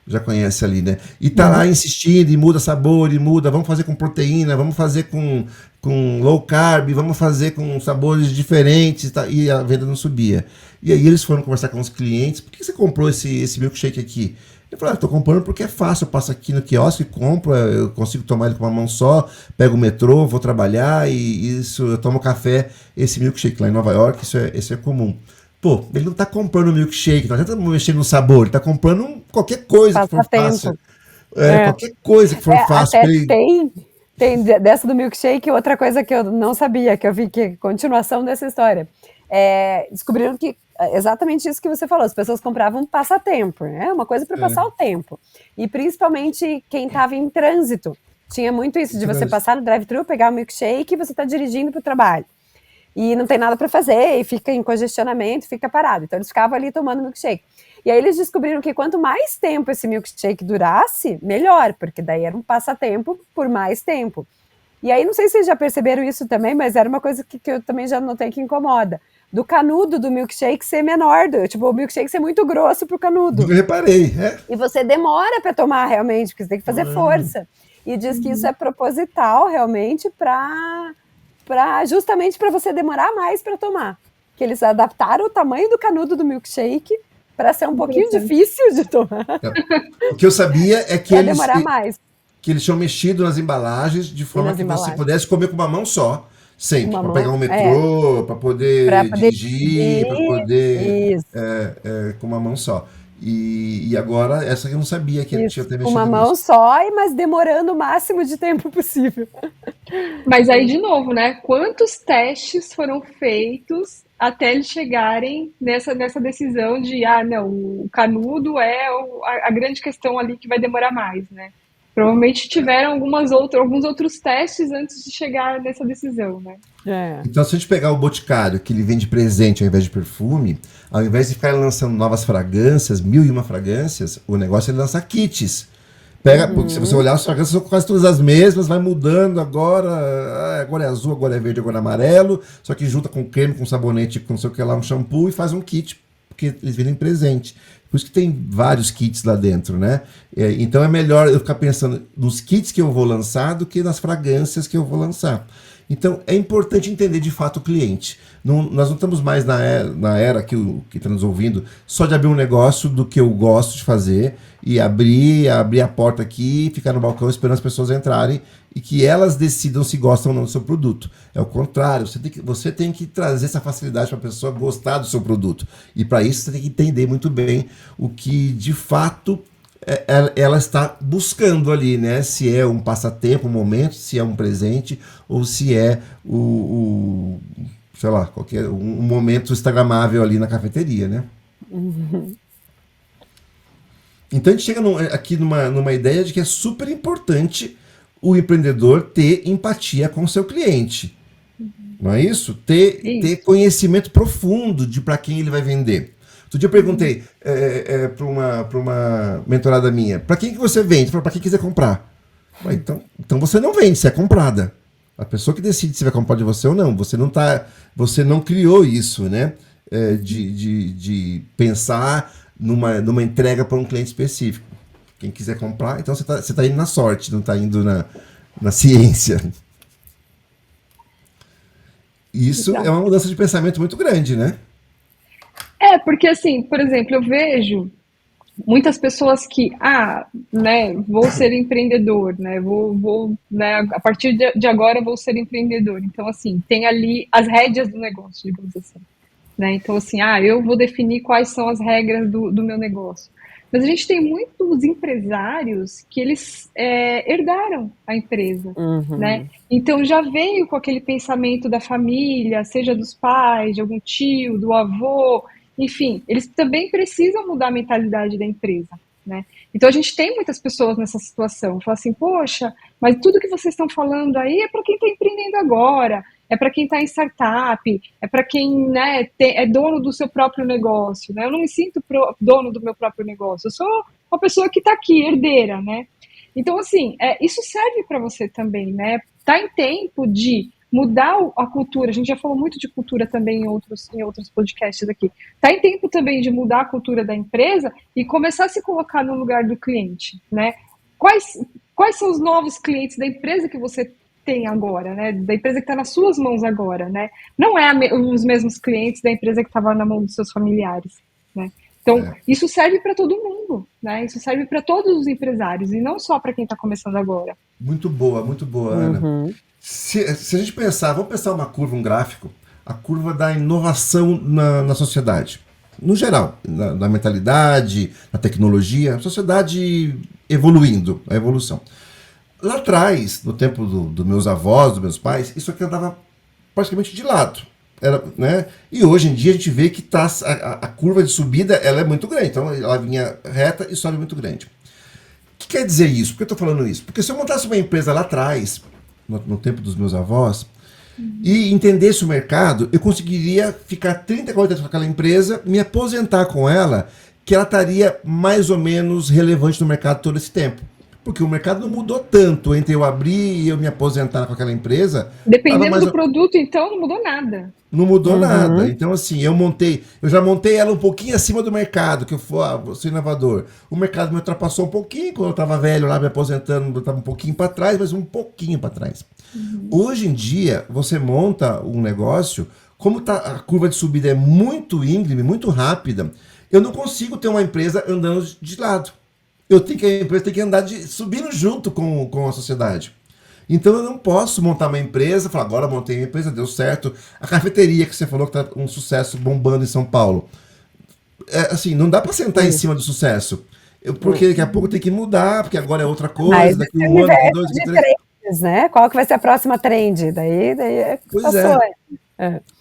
já conhece ali, né? E tá lá insistindo, e muda sabor, e muda, vamos fazer com proteína, vamos fazer com low carb, vamos fazer com sabores diferentes, tá? E a venda não subia. E aí eles foram conversar com os clientes, por que você comprou esse milkshake aqui? Eu falei, estou comprando porque é fácil, eu passo aqui no quiosque, compro, eu consigo tomar ele com uma mão só, pego o metrô, vou trabalhar e isso, eu tomo café, esse milkshake lá em Nova York, isso é comum. Pô, ele não está comprando milkshake, não adianta mexer no sabor, ele está comprando qualquer coisa que for fácil. Qualquer coisa que for fácil. Até tem dessa do milkshake, outra coisa que eu não sabia, que eu vi que é continuação dessa história. Descobriram que exatamente isso que você falou, as pessoas compravam passatempo, né? Uma coisa para passar o tempo. E principalmente quem estava em trânsito. Tinha muito isso de você passar no drive-thru, pegar o milkshake e você está dirigindo para o trabalho. E não tem nada para fazer, e fica em congestionamento, fica parado. Então eles ficavam ali tomando milkshake. E aí eles descobriram que quanto mais tempo esse milkshake durasse, melhor, porque daí era um passatempo por mais tempo. E aí, não sei se vocês já perceberam isso também, mas era uma coisa que eu também já notei que incomoda. Do canudo do milkshake ser menor, o milkshake ser muito grosso pro canudo. Eu reparei, E você demora para tomar realmente, porque você tem que fazer força. E diz que isso é proposital realmente justamente para você demorar mais para tomar. Que eles adaptaram o tamanho do canudo do milkshake para ser um pouquinho difícil de tomar. O que eu sabia é que eles... demorar mais. Que eles tinham mexido nas embalagens de forma que você pudesse comer com uma mão só, sempre, para pegar um metrô, para poder dirigir, para poder com uma mão só. E agora, essa eu não sabia que tinha ter mexido uma mão nisso. só, mas demorando o máximo de tempo possível. Mas aí, de novo, né? Quantos testes foram feitos até eles chegarem nessa decisão de, não, o canudo é a grande questão ali que vai demorar mais, né? Provavelmente tiveram alguns outros testes antes de chegar nessa decisão, né? Então, se a gente pegar o Boticário, que ele vende presente ao invés de perfume, ao invés de ficar lançando novas fragrâncias, 1001 fragrâncias, o negócio é lançar kits. Porque se você olhar, as fragrâncias são quase todas as mesmas, vai mudando agora é azul, agora é verde, agora é amarelo, só que junta com creme, com sabonete, com não sei o que lá, um shampoo e faz um kit, porque eles vendem presente. Por isso que tem vários kits lá dentro, né? Então é melhor eu ficar pensando nos kits que eu vou lançar do que nas fragrâncias que eu vou lançar. Então é importante entender de fato o cliente. Nós não estamos mais na era que está nos ouvindo só de abrir um negócio do que eu gosto de fazer e abrir a porta aqui, ficar no balcão esperando as pessoas entrarem e que elas decidam se gostam ou não do seu produto. É o contrário, você tem que trazer essa facilidade para a pessoa gostar do seu produto. E para isso você tem que entender muito bem o que de fato ela está buscando ali, né? Se é um passatempo, um momento, se é um presente ou se é sei lá, qualquer um momento instagramável ali na cafeteria, né? Então a gente chega aqui numa ideia de que é super importante o empreendedor ter empatia com o seu cliente. Não é isso? Ter conhecimento profundo de para quem ele vai vender. Outro dia eu perguntei para uma mentorada minha, para quem que você vende? Para quem quiser comprar. Então você não vende, você é comprada. A pessoa que decide se vai comprar de você ou não. Você não criou isso, né? De pensar numa entrega para um cliente específico. Quem quiser comprar, então você tá indo na sorte, não está indo na ciência. Isso é uma mudança de pensamento muito grande, né? Porque assim, por exemplo, eu vejo muitas pessoas que, né, vou ser empreendedor, né, né, a partir de agora vou ser empreendedor. Então, assim, tem ali as rédeas do negócio, digamos assim, né? Então, assim, eu vou definir quais são as regras do meu negócio. Mas a gente tem muitos empresários que eles herdaram a empresa, né? Então já veio com aquele pensamento da família, seja dos pais, de algum tio, do avô, enfim, eles também precisam mudar a mentalidade da empresa, né? Então a gente tem muitas pessoas nessa situação, fala assim, poxa, mas tudo que vocês estão falando aí é para quem está empreendendo agora, é para quem está em startup, é para quem, né, é dono do seu próprio negócio, né? Eu não me sinto dono do meu próprio negócio, eu sou uma pessoa que está aqui, herdeira, né? Então, assim, isso serve para você também, né? Tá em tempo de mudar a cultura, a gente já falou muito de cultura também em outros podcasts aqui, tá em tempo também de mudar a cultura da empresa e começar a se colocar no lugar do cliente, né? Quais são os novos clientes da empresa que você tem agora, né? Da empresa que está nas suas mãos agora, né? Não é os mesmos clientes da empresa que estava na mão dos seus familiares, né? Então, isso serve para todo mundo, né? Isso serve para todos os empresários e não só para quem está começando agora. Muito boa, Ana. Se a gente pensar, vamos pensar uma curva, um gráfico, a curva da inovação na sociedade. No geral, na mentalidade, na tecnologia, a sociedade evoluindo, a evolução. Lá atrás, no tempo dos meus avós, dos meus pais, isso aqui andava praticamente de lado. Né? E hoje em dia a gente vê que a curva de subida ela é muito grande. Então ela vinha reta e sobe muito grande. O que quer dizer isso? Por que eu estou falando isso? Porque se eu montasse uma empresa lá atrás, no tempo dos meus avós, e entendesse o mercado, eu conseguiria ficar 30, 40 anos com aquela empresa, me aposentar com ela, que ela estaria mais ou menos relevante no mercado todo esse tempo. Porque o mercado não mudou tanto entre eu abrir e eu me aposentar com aquela empresa. Dependendo do produto, então, não mudou nada. Não mudou nada. Então, assim, eu já montei ela um pouquinho acima do mercado, que eu sou inovador. O mercado me ultrapassou um pouquinho, quando eu estava velho lá, me aposentando, eu estava um pouquinho para trás, mas um pouquinho para trás. Hoje em dia, você monta um negócio, como a curva de subida é muito íngreme, muito rápida, eu não consigo ter uma empresa andando de lado. A empresa tem que andar subindo junto com a sociedade. Então eu não posso montar uma empresa, falar, agora montei uma empresa, deu certo. A cafeteria que você falou que está um sucesso bombando em São Paulo. Assim, não dá para sentar em cima do sucesso. Porque daqui a pouco tem que mudar, porque agora é outra coisa, mas daqui um ano, daqui 2, daqui 3. Trends, né? Qual que vai ser a próxima trend? Daí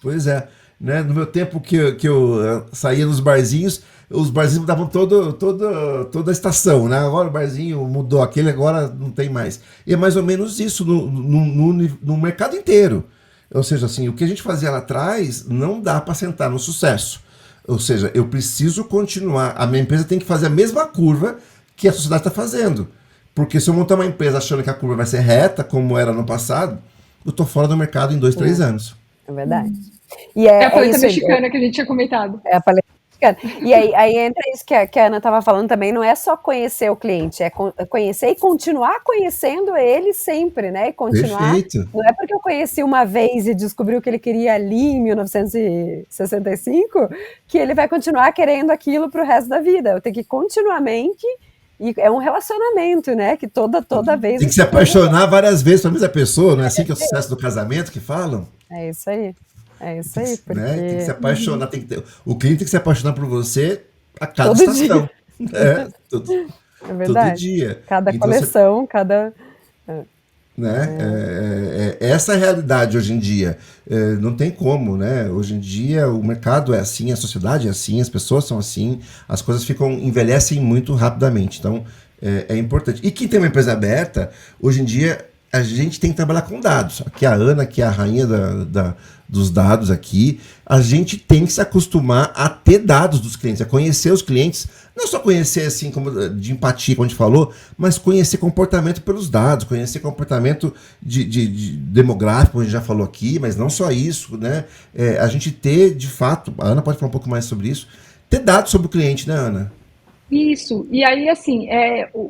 Pois é. Né? No meu tempo que eu saía nos barzinhos, os barzinhos mudavam toda a estação, né? Agora o barzinho mudou, aquele agora não tem mais. E é mais ou menos isso no mercado inteiro. Ou seja, assim, o que a gente fazia lá atrás não dá para sentar no sucesso. Ou seja, eu preciso continuar, a minha empresa tem que fazer a mesma curva que a sociedade está fazendo. Porque se eu montar uma empresa achando que a curva vai ser reta, como era no passado, eu estou fora do mercado em 2, 3 anos. É verdade. E a paleta mexicana que a gente tinha comentado. É a paleta mexicana. E aí entra isso que a Ana estava falando também, não é só conhecer o cliente, é conhecer e continuar conhecendo ele sempre, né? E continuar. Perfeito. Não é porque eu conheci uma vez e descobri o que ele queria ali em 1965 que ele vai continuar querendo aquilo para o resto da vida. Eu tenho que continuamente. E é um relacionamento, né? Que toda vez. Tem que se apaixonar várias vezes pela mesma pessoa, não é assim que é o sucesso do casamento que falam? É isso aí. É isso aí. Porque... Né? Tem que se apaixonar. O cliente tem que se apaixonar por você a cada estação. É verdade. Todo dia. Cada então, coleção, cada. Né? Essa é a realidade hoje em dia. Não tem como, né? Hoje em dia o mercado é assim, a sociedade é assim, as pessoas são assim, as coisas envelhecem muito rapidamente. Então é importante. E quem tem uma empresa aberta, hoje em dia a gente tem que trabalhar com dados. Aqui a Ana, que é a rainha dos dados aqui, a gente tem que se acostumar a ter dados dos clientes, a conhecer os clientes, não só conhecer assim como de empatia, como a gente falou, mas conhecer comportamento pelos dados, conhecer comportamento de demográfico, como a gente já falou aqui, mas não só isso, né? A gente ter, de fato, a Ana pode falar um pouco mais sobre isso, ter dados sobre o cliente, né, Ana? Isso, e aí assim,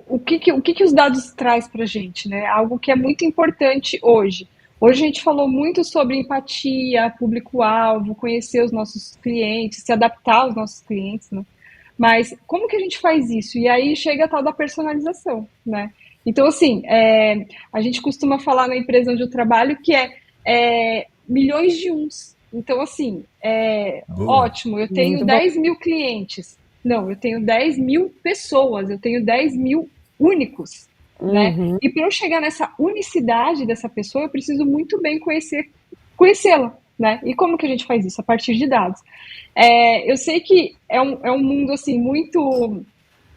o que os dados traz para a gente, né? Algo que é muito importante hoje. Hoje a gente falou muito sobre empatia, público-alvo, conhecer os nossos clientes, se adaptar aos nossos clientes, né? Mas como que a gente faz isso? E aí chega a tal da personalização, né? Então, assim, a gente costuma falar na empresa onde eu trabalho que é milhões de uns. Então, assim, ótimo, eu tenho 10 mil clientes. Não, eu tenho 10 mil pessoas, eu tenho 10 mil únicos, né? E para eu chegar nessa unicidade dessa pessoa, eu preciso muito bem conhecê-la, né? E como que a gente faz isso? A partir de dados. Eu sei que é um mundo, assim, muito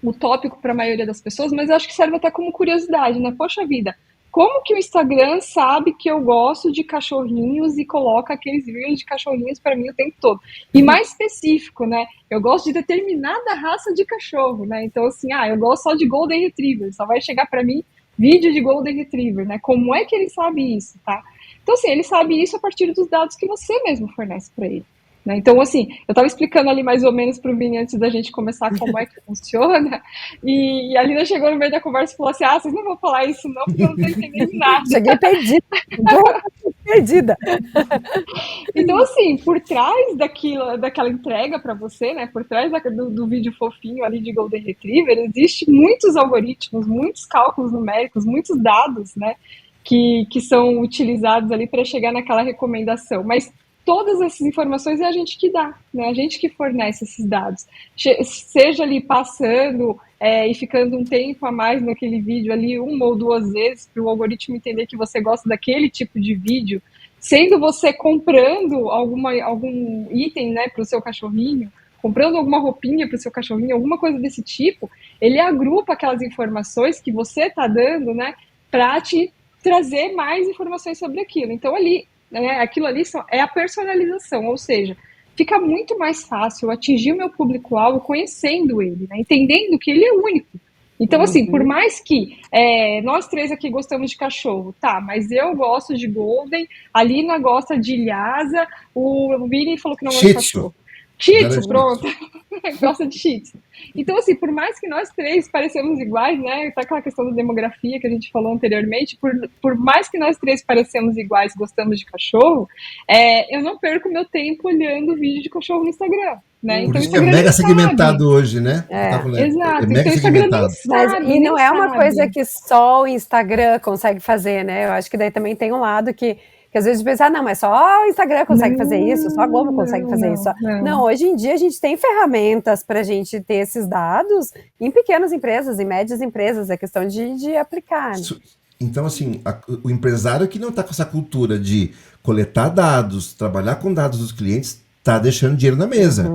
utópico para a maioria das pessoas, mas eu acho que serve até como curiosidade, né? Poxa vida, como que o Instagram sabe que eu gosto de cachorrinhos e coloca aqueles reels de cachorrinhos para mim o tempo todo? E mais específico, né? Eu gosto de determinada raça de cachorro, né? Então, assim, eu gosto só de Golden Retriever, só vai chegar para mim vídeo de Golden Retriever, né? Como é que ele sabe isso, tá? Então, assim, ele sabe isso a partir dos dados que você mesmo fornece para ele. Né? Então, assim, eu estava explicando ali mais ou menos para o Vini antes da gente começar como é que funciona, e a Lina chegou no meio da conversa e falou assim, vocês não vão falar isso não, porque eu não estou entendendo nada. Cheguei perdida. Então, assim, por trás daquela entrega para você, né, por trás do vídeo fofinho ali de Golden Retriever, existe muitos algoritmos, muitos cálculos numéricos, muitos dados, né, que são utilizados ali para chegar naquela recomendação, mas todas essas informações é a gente que dá, né? A gente que fornece esses dados. Seja ali passando e ficando um tempo a mais naquele vídeo ali, uma ou duas vezes, para o algoritmo entender que você gosta daquele tipo de vídeo, sendo você comprando algum item, né, para o seu cachorrinho, comprando alguma roupinha para o seu cachorrinho, alguma coisa desse tipo, ele agrupa aquelas informações que você está dando, né, para te trazer mais informações sobre aquilo. Então, aquilo ali é a personalização, ou seja, fica muito mais fácil atingir o meu público-alvo conhecendo ele, né? Entendendo que ele é único. Então, assim, por mais que nós três aqui gostamos de cachorro, tá, mas eu gosto de Golden, a Lina gosta de Lhasa, o Vini falou que não gosta de cachorro. Shih Tzu, pronto. Gosta de Shih Tzu. Então, assim, por mais que nós três parecemos iguais, né? Tá aquela questão da demografia que a gente falou anteriormente, por mais que nós três parecemos iguais, gostamos de cachorro, eu não perco meu tempo olhando vídeo de cachorro no Instagram. Né? Por isso que é mega segmentado hoje, né? Exato. É mega segmentado. E não é uma coisa que só o Instagram consegue fazer, né? Eu acho que daí também tem um lado que às vezes pensa, não, mas só o Instagram consegue fazer isso, só a Globo consegue fazer isso. Não, hoje em dia a gente tem ferramentas para a gente ter esses dados em pequenas empresas, em médias empresas, é questão de aplicar. Né? Então, assim, o empresário que não está com essa cultura de coletar dados, trabalhar com dados dos clientes, está deixando dinheiro na mesa.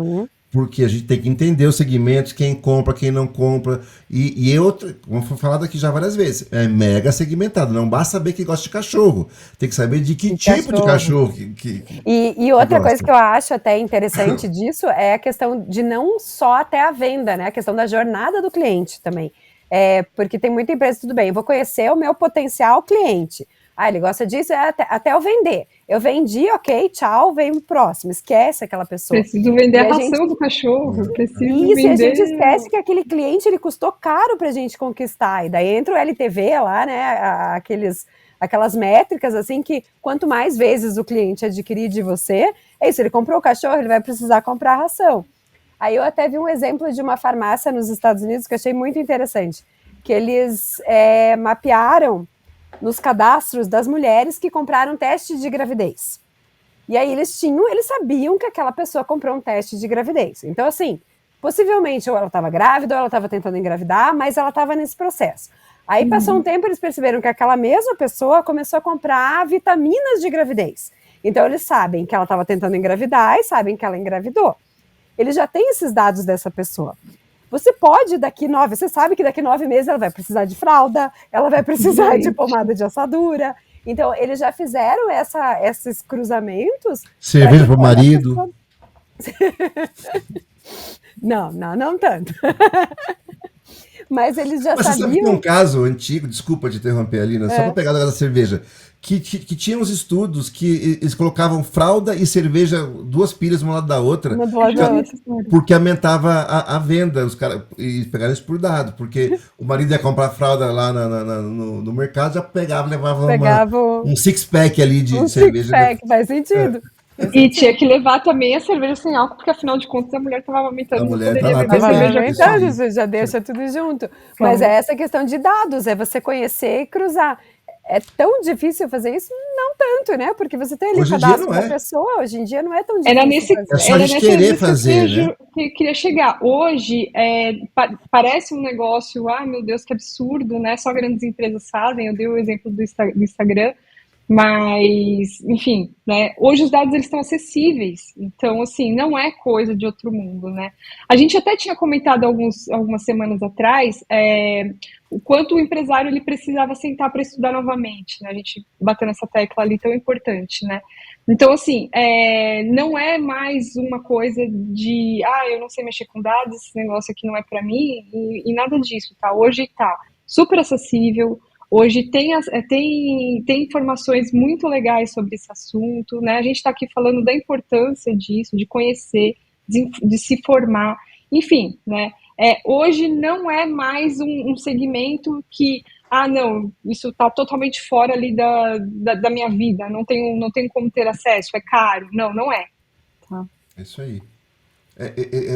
Porque a gente tem que entender os segmentos, quem compra, quem não compra. E outra, como foi falado aqui já várias vezes, é mega segmentado. Não basta saber que gosta de cachorro. Tem que saber de que tipo de cachorro E outra coisa que eu acho até interessante disso é a questão de não só até a venda, né? A questão da jornada do cliente também. Porque tem muita empresa, tudo bem, eu vou conhecer o meu potencial cliente. Ele gosta disso, até eu vender. Eu vendi, ok, tchau, vem o próximo. Esquece aquela pessoa. Preciso vender a ração do cachorro. E a gente esquece que aquele cliente, ele custou caro pra gente conquistar. E daí entra o LTV lá, né, aquelas métricas, assim, que quanto mais vezes o cliente adquirir de você, ele comprou o cachorro, ele vai precisar comprar a ração. Aí eu até vi um exemplo de uma farmácia nos Estados Unidos que eu achei muito interessante, que eles mapearam nos cadastros das mulheres que compraram teste de gravidez. E aí eles sabiam que aquela pessoa comprou um teste de gravidez. Então, assim, possivelmente ou ela estava grávida ou ela estava tentando engravidar, mas ela estava nesse processo. Aí passou um tempo, eles perceberam que aquela mesma pessoa começou a comprar vitaminas de gravidez. Então eles sabem que ela estava tentando engravidar e sabem que ela engravidou. Eles já têm esses dados dessa pessoa. Você sabe que daqui 9 meses ela vai precisar de fralda, ela vai precisar de pomada de assadura. Então, eles já fizeram esses cruzamentos. Cerveja para o marido. Não tanto. Mas eles já sabiam. Você sabe que tem um caso antigo, desculpa te interromper, Alina, só para pegar da cerveja, que tinha uns estudos que eles colocavam fralda e cerveja, 2 pilhas uma lado da outra, porque aumentava a venda, os caras pegaram isso por dado, porque o marido ia comprar fralda lá no mercado, já levava um six-pack ali de cerveja. Six-pack, faz sentido. E tinha que levar também a cerveja sem álcool, porque afinal de contas a mulher estava aumentando. A mulher você já deixa tudo junto. Mas é essa questão de dados, é você conhecer e cruzar. é tão difícil fazer isso? Não tanto, né? Porque você tem ali o Hoje em dia cadastro não da é. pessoa, hoje em dia não é tão Era difícil nesse, É fazer. só a era gente nessa querer nisso fazer, né? que eu queria chegar. Hoje, parece um negócio, meu Deus, que absurdo, né? Só grandes empresas fazem. Eu dei o exemplo do Instagram, mas, enfim, né? Hoje os dados eles estão acessíveis, então, assim, não é coisa de outro mundo, né? A gente até tinha comentado algumas semanas atrás o quanto o empresário ele precisava sentar para estudar novamente, né? A gente bateu nessa tecla ali tão importante, né? Então, assim, não é mais uma coisa de, eu não sei mexer com dados, esse negócio aqui não é para mim, e nada disso, tá? Hoje tá super acessível, hoje tem informações muito legais sobre esse assunto, né? A gente está aqui falando da importância disso, de conhecer, de se formar, enfim, né? Hoje não é mais um segmento que não, isso está totalmente fora ali da minha vida, não tenho como ter acesso, é caro. Não, não é. Tá? É isso aí.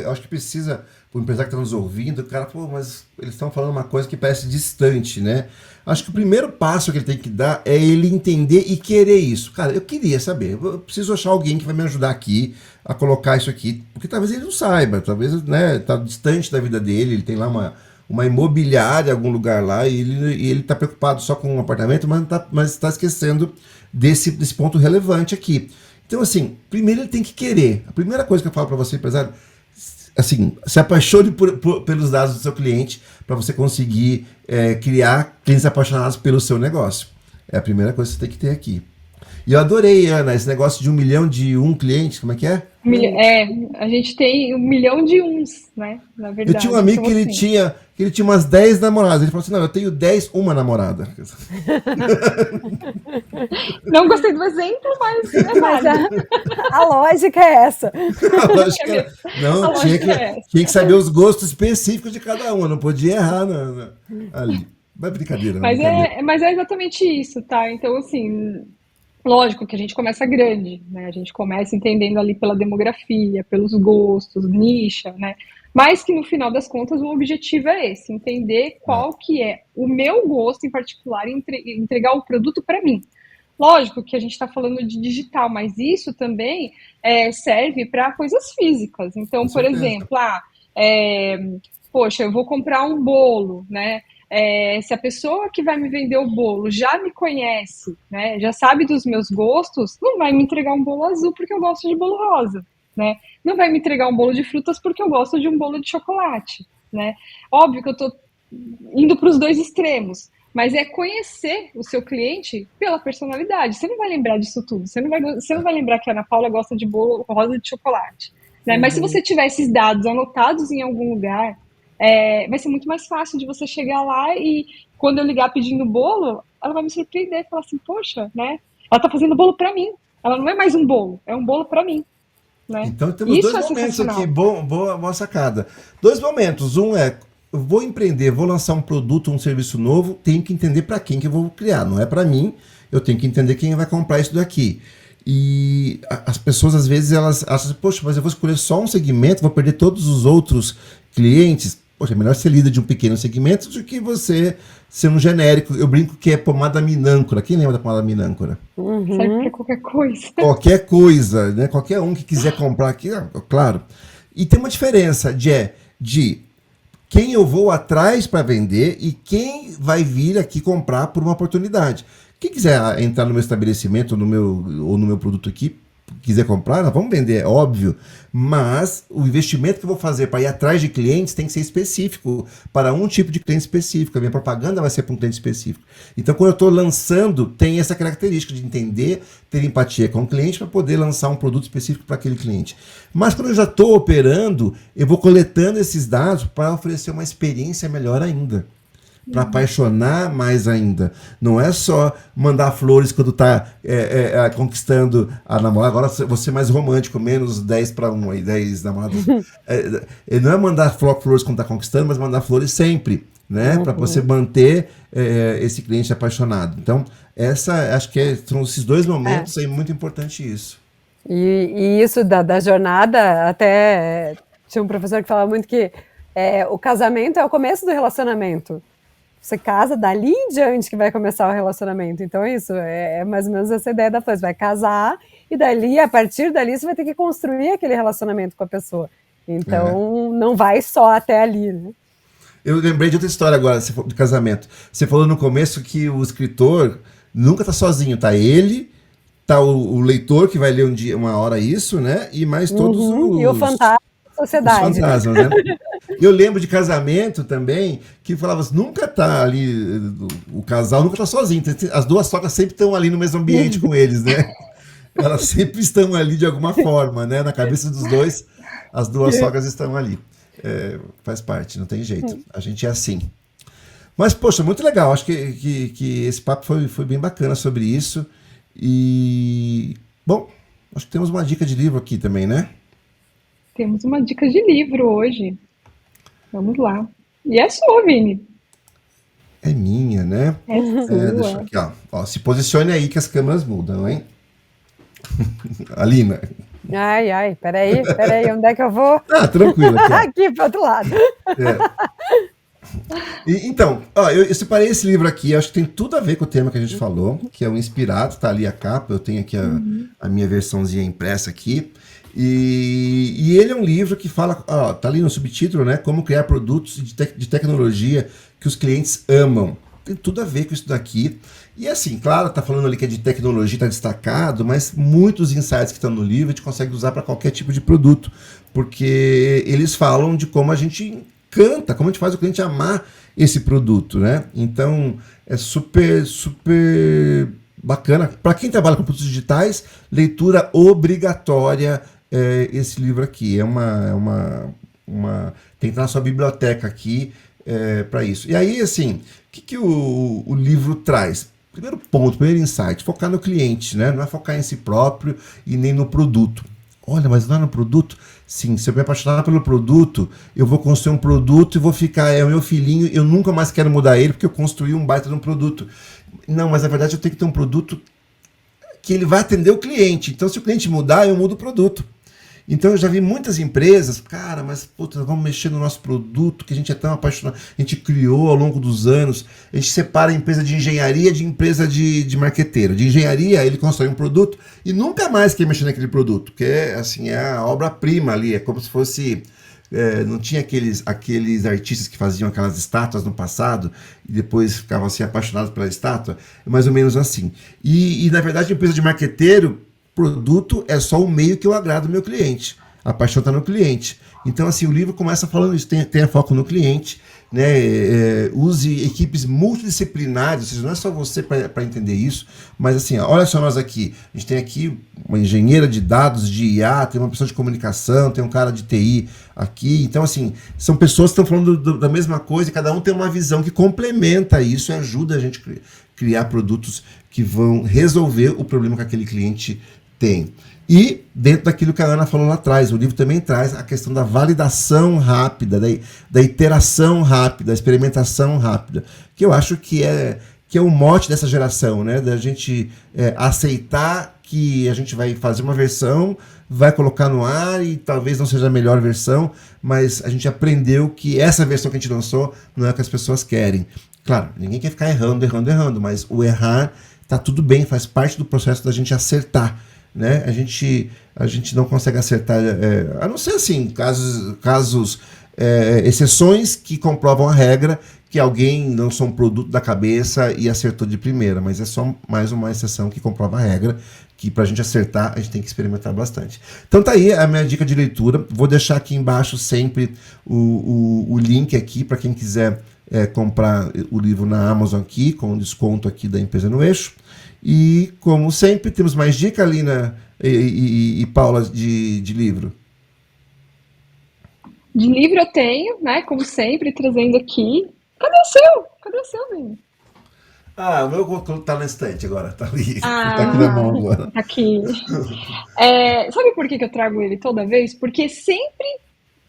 Eu acho que precisa, o empresário que está nos ouvindo, o cara, pô, mas eles estão falando uma coisa que parece distante, né? Acho que o primeiro passo que ele tem que dar é ele entender e querer isso. Cara, eu queria saber, eu preciso achar alguém que vai me ajudar aqui a colocar isso aqui, porque talvez ele não saiba, talvez, né, tá distante da vida dele, ele tem lá uma imobiliária em algum lugar lá e ele tá preocupado só com um apartamento, mas está esquecendo desse ponto relevante aqui. Então, assim, primeiro ele tem que querer. A primeira coisa que eu falo para você, empresário, assim, se apaixone pelos dados do seu cliente para você conseguir criar clientes apaixonados pelo seu negócio. É a primeira coisa que você tem que ter aqui. E eu adorei, Ana, esse negócio de 1 milhão de um cliente, como é que é? A gente tem 1 milhão de uns, né? Na Eu tinha um verdade. amigo Então, que assim, ele tinha umas 10 namoradas. Ele falou assim, não, eu tenho 10, uma namorada. não gostei do exemplo, mas é Mas válido. a lógica é essa. A lógica era, A não, lógica é essa. tinha que saber os gostos específicos de cada um, não podia errar ali. Mas brincadeira, não, Mas brincadeira. mas é exatamente isso, tá? Então, assim, lógico que a gente começa grande, né? A gente começa entendendo ali pela demografia, pelos gostos, nicha, né? Mas que no final das contas o objetivo é esse, entender É, qual que é o meu gosto em particular e entregar o produto para mim. Lógico que a gente está falando de digital, mas isso também serve para coisas físicas. com Então, por certeza. exemplo, é, poxa, eu vou comprar um bolo, né? Se a pessoa que vai me vender o bolo já me conhece, né, já sabe dos meus gostos, não vai me entregar um bolo azul porque eu gosto de bolo rosa, né? Não vai me entregar um bolo de frutas porque eu gosto de um bolo de chocolate, né? Óbvio que eu estou indo para os dois extremos, mas é conhecer o seu cliente pela personalidade. Você não vai lembrar disso tudo. Você não vai lembrar que a Ana Paula gosta de bolo rosa de chocolate, né? Mas se você tiver esses dados anotados em algum lugar, vai ser muito mais fácil de você chegar lá e quando eu ligar pedindo bolo, ela vai me surpreender e falar assim, poxa, né? Ela tá fazendo bolo para mim. Ela não é mais um bolo, é um bolo para mim, né? Então temos Isso dois é momentos aqui, sensacional. boa sacada. Dois momentos. Um é, eu vou empreender, vou lançar um produto, um serviço novo, tenho que entender para quem que eu vou criar. Não é para mim, eu tenho que entender quem vai comprar isso daqui. E as pessoas, às vezes, elas acham, poxa, mas eu vou escolher só um segmento, vou perder todos os outros clientes. Poxa, é melhor ser líder de um pequeno segmento do que você ser um genérico. Eu brinco que é pomada minâncora. Quem lembra da pomada minâncora? Serve para qualquer coisa. Qualquer coisa, né? Qualquer um que quiser comprar aqui, claro. E tem uma diferença de quem eu vou atrás para vender e quem vai vir aqui comprar por uma oportunidade. Quem quiser entrar no meu estabelecimento ou no meu produto aqui, quiser comprar, nós vamos vender, é óbvio. Mas o investimento que eu vou fazer para ir atrás de clientes tem que ser específico, para um tipo de cliente específico. A minha propaganda vai ser para um cliente específico. Então, quando eu estou lançando, tem essa característica de entender, ter empatia com o cliente para poder lançar um produto específico para aquele cliente. Mas quando eu já estou operando, eu vou coletando esses dados para oferecer uma experiência melhor ainda. Para apaixonar mais ainda. Não é só mandar flores quando tá conquistando a namorada. Agora você é mais romântico, menos 10 para 1 aí, 10 namoradas. Não é mandar flores quando tá conquistando, mas mandar flores sempre, né? Para você manter esse cliente apaixonado. Então, acho que são esses dois momentos aí, muito importante isso. E isso da jornada, até tinha um professor que falava muito que o casamento é o começo do relacionamento. Você casa, dali em diante que vai começar o relacionamento. Então isso, é mais ou menos essa ideia da Fãs. Vai casar e dali, a partir dali, você vai ter que construir aquele relacionamento com a pessoa. Então, não vai só até ali, né? Eu lembrei de outra história agora, de casamento. Você falou no começo que o escritor nunca tá sozinho, tá ele, tá o leitor que vai ler uma hora isso, né? E mais todos os... E o fantasma da sociedade. Os fantasmas, né? Eu lembro de casamento também, que falava assim, nunca tá ali, o casal nunca tá sozinho. As duas sogras sempre estão ali no mesmo ambiente com eles, né? Elas sempre estão ali de alguma forma, né? Na cabeça dos dois, as duas sogras estão ali. Faz parte, não tem jeito. A gente é assim. Mas, poxa, muito legal. Acho que esse papo foi bem bacana sobre isso. E, bom, acho que temos uma dica de livro aqui também, né? Temos uma dica de livro hoje. Vamos lá. E é sua, Vini. É minha, né? É sua. Deixa aqui, ó. Se posicione aí que as câmeras mudam, hein? Alina. Ai, peraí, onde é que eu vou? Tranquilo. Aqui pro outro lado. Então, eu separei esse livro aqui, acho que tem tudo a ver com o tema que a gente falou, que é o Inspirado, tá ali a capa, eu tenho aqui a minha versãozinha impressa aqui. E ele é um livro que fala, tá ali no subtítulo, né? Como criar produtos de tecnologia que os clientes amam. Tem tudo a ver com isso daqui. E assim, claro, tá falando ali que é de tecnologia, tá destacado, mas muitos insights que estão no livro a gente consegue usar para qualquer tipo de produto. Porque eles falam de como a gente encanta, como a gente faz o cliente amar esse produto, né? Então, é super bacana. Para quem trabalha com produtos digitais, leitura obrigatória esse livro aqui. Tem que estar na sua biblioteca aqui para isso. E aí, assim, o que o livro traz? Primeiro ponto, primeiro insight, focar no cliente, né? Não é focar em si próprio e nem no produto. Olha, mas não é no produto? Sim, se eu me apaixonar pelo produto, eu vou construir um produto e vou ficar, é o meu filhinho, eu nunca mais quero mudar ele porque eu construí um baita de um produto. Não, mas na verdade eu tenho que ter um produto que ele vai atender o cliente. Então, se o cliente mudar, eu mudo o produto. Então, eu já vi muitas empresas, cara, mas puta, vamos mexer no nosso produto que a gente é tão apaixonado, a gente criou ao longo dos anos, a gente separa a empresa de engenharia de empresa de marqueteiro. De engenharia, ele constrói um produto e nunca mais quer mexer naquele produto, que assim, é a obra-prima ali, é como se fosse... não tinha aqueles artistas que faziam aquelas estátuas no passado e depois ficavam assim apaixonados pela estátua, é mais ou menos assim. E na verdade, a empresa de marqueteiro, produto é só o meio que eu agrado o meu cliente. A paixão está no cliente. Então, assim, o livro começa falando isso, tenha foco no cliente, né? Use equipes multidisciplinares, ou seja, não é só você para entender isso, mas assim, olha só nós aqui, a gente tem aqui uma engenheira de dados, de IA, tem uma pessoa de comunicação, tem um cara de TI aqui, então assim, são pessoas que estão falando da mesma coisa e cada um tem uma visão que complementa isso e ajuda a gente criar produtos que vão resolver o problema que aquele cliente tem. E dentro daquilo que a Ana falou lá atrás, o livro também traz a questão da validação rápida, da iteração rápida, da experimentação rápida, que eu acho que é o mote dessa geração, né? Da gente aceitar que a gente vai fazer uma versão, vai colocar no ar e talvez não seja a melhor versão, mas a gente aprendeu que essa versão que a gente lançou não é o que as pessoas querem. Claro, ninguém quer ficar errando, mas o errar tá tudo bem, faz parte do processo da gente acertar. Né? A gente não consegue acertar, a não ser assim, casos exceções que comprovam a regra, que alguém lançou um produto da cabeça e acertou de primeira, mas é só mais uma exceção que comprova a regra, que para a gente acertar, a gente tem que experimentar bastante. Então tá aí a minha dica de leitura, vou deixar aqui embaixo sempre o link aqui para quem quiser comprar o livro na Amazon aqui, com desconto aqui da Empresa no Eixo. E, como sempre, temos mais dica, Alina e Paula, de livro? De livro eu tenho, né? Como sempre, trazendo aqui. Cadê o seu, Vini? O meu tá na estante agora, tá ali. Ah, Tá aqui na mão agora. tá aqui. Sabe por que eu trago ele toda vez? Porque sempre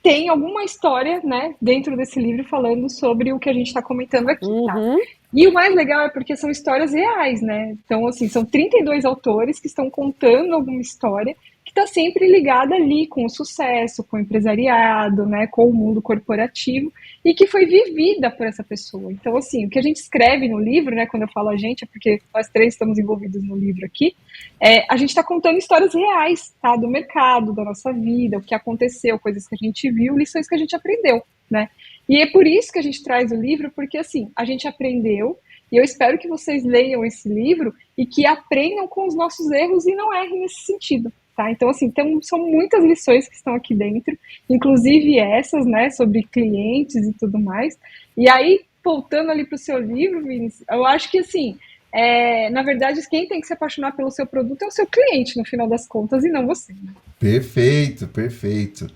tem alguma história, né, dentro desse livro falando sobre o que a gente está comentando aqui, tá? E o mais legal é porque são histórias reais, né? Então, assim, são 32 autores que estão contando alguma história que está sempre ligada ali com o sucesso, com o empresariado, né, com o mundo corporativo. e que foi vivida por essa pessoa. Então, assim, o que a gente escreve no livro, né, quando eu falo a gente, é porque nós três estamos envolvidos no livro aqui, a gente está contando histórias reais, tá, do mercado, da nossa vida, o que aconteceu, coisas que a gente viu, lições que a gente aprendeu, né? E é por isso que a gente traz o livro, porque, assim, a gente aprendeu, e eu espero que vocês leiam esse livro e que aprendam com os nossos erros e não errem nesse sentido, tá? Então, assim, são muitas lições que estão aqui dentro, inclusive essas, né, sobre clientes e tudo mais. E aí, voltando ali para o seu livro, Vinícius, eu acho que, assim, na verdade, quem tem que se apaixonar pelo seu produto é o seu cliente, no final das contas, e não você. Né? Perfeito, perfeito.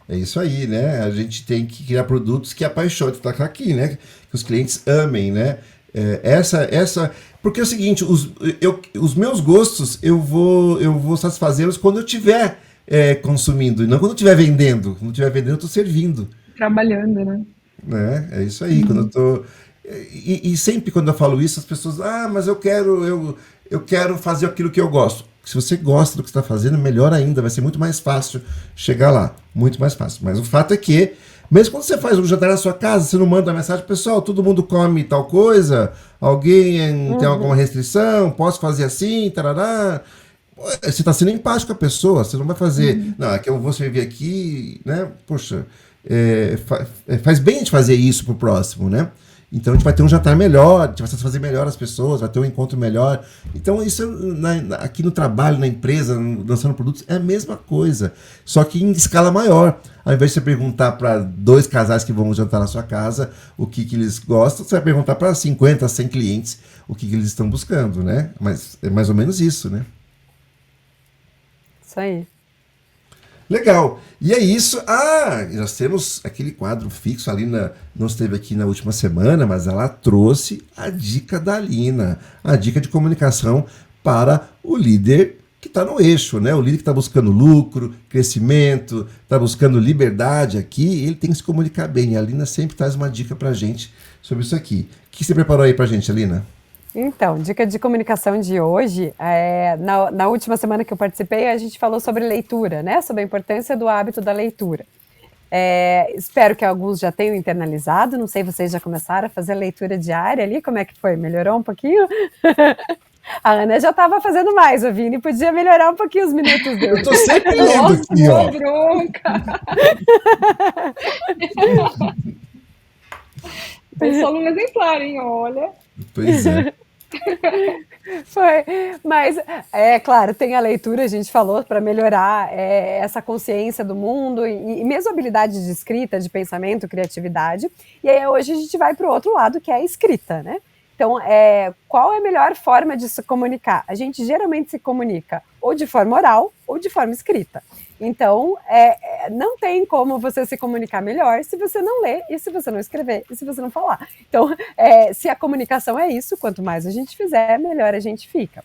É isso aí, né? A gente tem que criar produtos que apaixonem, tá aqui, né? Que os clientes amem, né? Porque é o seguinte, os meus gostos eu vou satisfazê-los quando eu estiver consumindo, e não quando eu estiver vendendo. Quando eu estiver vendendo, eu estou servindo. Trabalhando, né? É isso aí. Quando eu tô... E sempre quando eu falo isso, as pessoas, mas eu quero fazer aquilo que eu gosto. Se você gosta do que está fazendo, melhor ainda, vai ser muito mais fácil chegar lá. Muito mais fácil. Mas o fato é que, mesmo quando você faz um jantar na sua casa, você não manda uma mensagem, pessoal, todo mundo come tal coisa? Alguém tem alguma restrição? Posso fazer assim? Tarará? Você está sendo empático com a pessoa, você não vai fazer, não, é que eu vou servir aqui, né? Poxa, faz bem a gente fazer isso pro próximo, né? Então a gente vai ter um jantar melhor, a gente vai satisfazer melhor as pessoas, vai ter um encontro melhor. Então isso aqui no trabalho, na empresa, lançando produtos, é a mesma coisa, só que em escala maior. Ao invés de você perguntar para 2 casais que vão jantar na sua casa o que eles gostam, você vai perguntar para 50, 100 clientes o que eles estão buscando, né? Mas é mais ou menos isso, né? Isso aí. Legal. E é isso. Nós temos aquele quadro fixo, a Lina não esteve aqui na última semana, mas ela trouxe a dica da Lina, a dica de comunicação para o líder que está no eixo, né? O líder que está buscando lucro, crescimento, está buscando liberdade aqui, ele tem que se comunicar bem. E a Lina sempre traz uma dica para a gente sobre isso aqui. O que você preparou aí para a gente, Lina? Então, dica de comunicação de hoje, na última semana que eu participei, a gente falou sobre leitura, né? Sobre a importância do hábito da leitura. Espero que alguns já tenham internalizado, não sei, vocês já começaram a fazer leitura diária ali, como é que foi? Melhorou um pouquinho? A Ana já estava fazendo mais, o Vini podia melhorar um pouquinho os minutos dele. Eu tô sempre lendo aqui, ó. Bronca! Eu sou um exemplar, hein? Olha. Pois é. Foi, mas claro, tem a leitura, a gente falou, para melhorar essa consciência do mundo e mesmo habilidade de escrita, de pensamento, criatividade. E aí hoje a gente vai para o outro lado, que é a escrita, né? Então, qual é a melhor forma de se comunicar? A gente geralmente se comunica ou de forma oral ou de forma escrita. Então, não tem como você se comunicar melhor se você não ler, e se você não escrever, e se você não falar. Então, se a comunicação é isso, quanto mais a gente fizer, melhor a gente fica.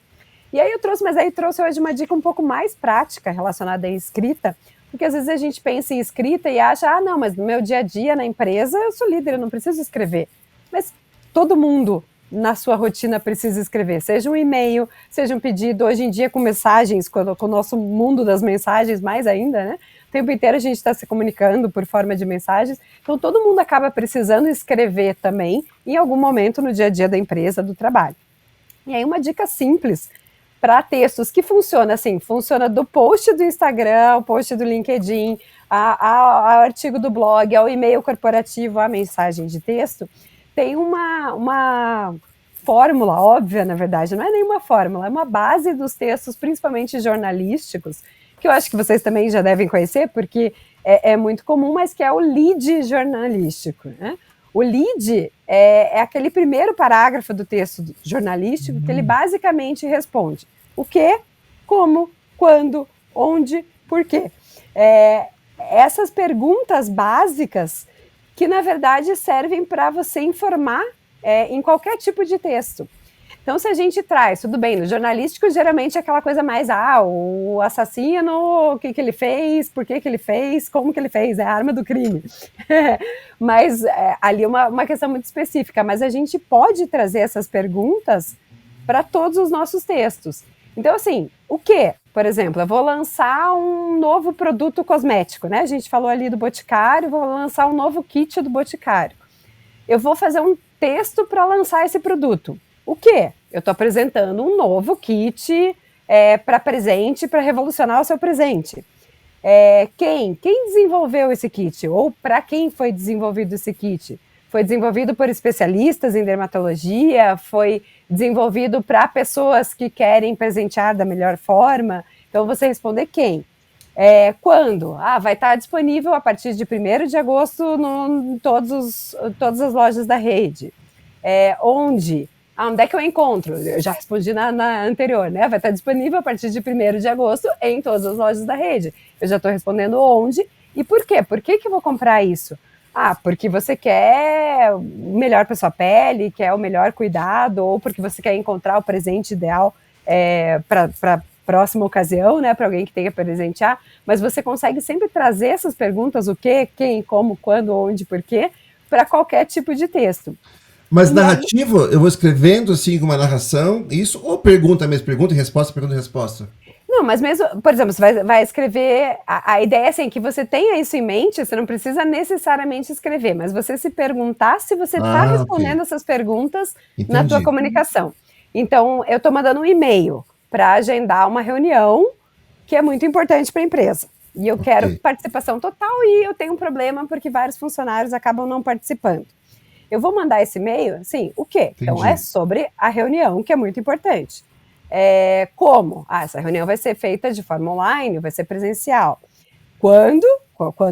E aí eu trouxe hoje uma dica um pouco mais prática relacionada à escrita, porque às vezes a gente pensa em escrita e acha, não, mas no meu dia a dia na empresa eu sou líder, eu não preciso escrever. Mas todo mundo na sua rotina precisa escrever, seja um e-mail, seja um pedido, hoje em dia com mensagens, com o nosso mundo das mensagens mais ainda, né? O tempo inteiro a gente está se comunicando por forma de mensagens, então todo mundo acaba precisando escrever também, em algum momento no dia a dia da empresa, do trabalho. E aí uma dica simples para textos que funciona assim, funciona do post do Instagram, ao post do LinkedIn, ao artigo do blog, ao e-mail corporativo, à mensagem de texto. Tem uma fórmula óbvia, na verdade, não é nenhuma fórmula, é uma base dos textos, principalmente jornalísticos, que eu acho que vocês também já devem conhecer, porque é muito comum, mas que é o lead jornalístico, né? O lead é aquele primeiro parágrafo do texto jornalístico que ele basicamente responde o que, como, quando, onde, por quê. Essas perguntas básicas que, na verdade, servem para você informar em qualquer tipo de texto. Então, se a gente traz, tudo bem, no jornalístico, geralmente é aquela coisa mais, o assassino, o que ele fez, por que ele fez, como que ele fez, é a arma do crime. Mas ali é uma questão muito específica, mas a gente pode trazer essas perguntas para todos os nossos textos. Então, assim, o que? Por exemplo, eu vou lançar um novo produto cosmético, né? A gente falou ali do Boticário, vou lançar um novo kit do Boticário. eu vou fazer um texto para lançar esse produto. O quê? Eu estou apresentando um novo kit para presente, para revolucionar o seu presente. Quem desenvolveu esse kit? Ou para quem foi desenvolvido esse kit? Foi desenvolvido por especialistas em dermatologia? Foi desenvolvido para pessoas que querem presentear da melhor forma? Então, você responder quem? Quando? Vai estar disponível a partir de 1º de agosto em todas as lojas da rede. Onde? Onde é que eu encontro? Eu já respondi na anterior, né? Vai estar disponível a partir de 1º de agosto em todas as lojas da rede. Eu já estou respondendo onde e por quê. Por que eu vou comprar isso? Porque você quer o melhor para sua pele, quer o melhor cuidado, ou porque você quer encontrar o presente ideal para próxima ocasião, né, para alguém que tenha presentear, mas você consegue sempre trazer essas perguntas, o que, quem, como, quando, onde, por quê, para qualquer tipo de texto. Mas narrativa, eu vou escrevendo assim com uma narração, isso, ou pergunta mesmo, pergunta e resposta? Não, mas mesmo, por exemplo, você vai escrever, a ideia é assim, que você tenha isso em mente, você não precisa necessariamente escrever, mas você se perguntar se você está respondendo essas perguntas na tua comunicação. Então, eu estou mandando um e-mail para agendar uma reunião que é muito importante para a empresa. E eu quero participação total e eu tenho um problema porque vários funcionários acabam não participando. Eu vou mandar esse e-mail, assim, o quê? Entendi. Então, é sobre a reunião, que é muito importante. Como? Essa reunião vai ser feita de forma online, vai ser presencial. Quando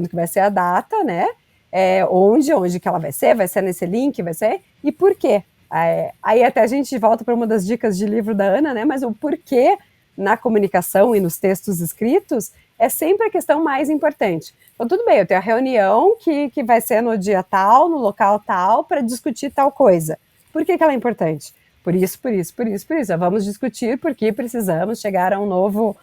que vai ser a data, né? Onde que ela vai ser nesse link, vai ser, e por quê? Aí até a gente volta para uma das dicas de livro da Ana, né? Mas o porquê na comunicação e nos textos escritos é sempre a questão mais importante. Então, tudo bem, eu tenho a reunião que vai ser no dia tal, no local tal, para discutir tal coisa. Por que ela é importante? Por isso. Vamos discutir porque precisamos chegar a um novo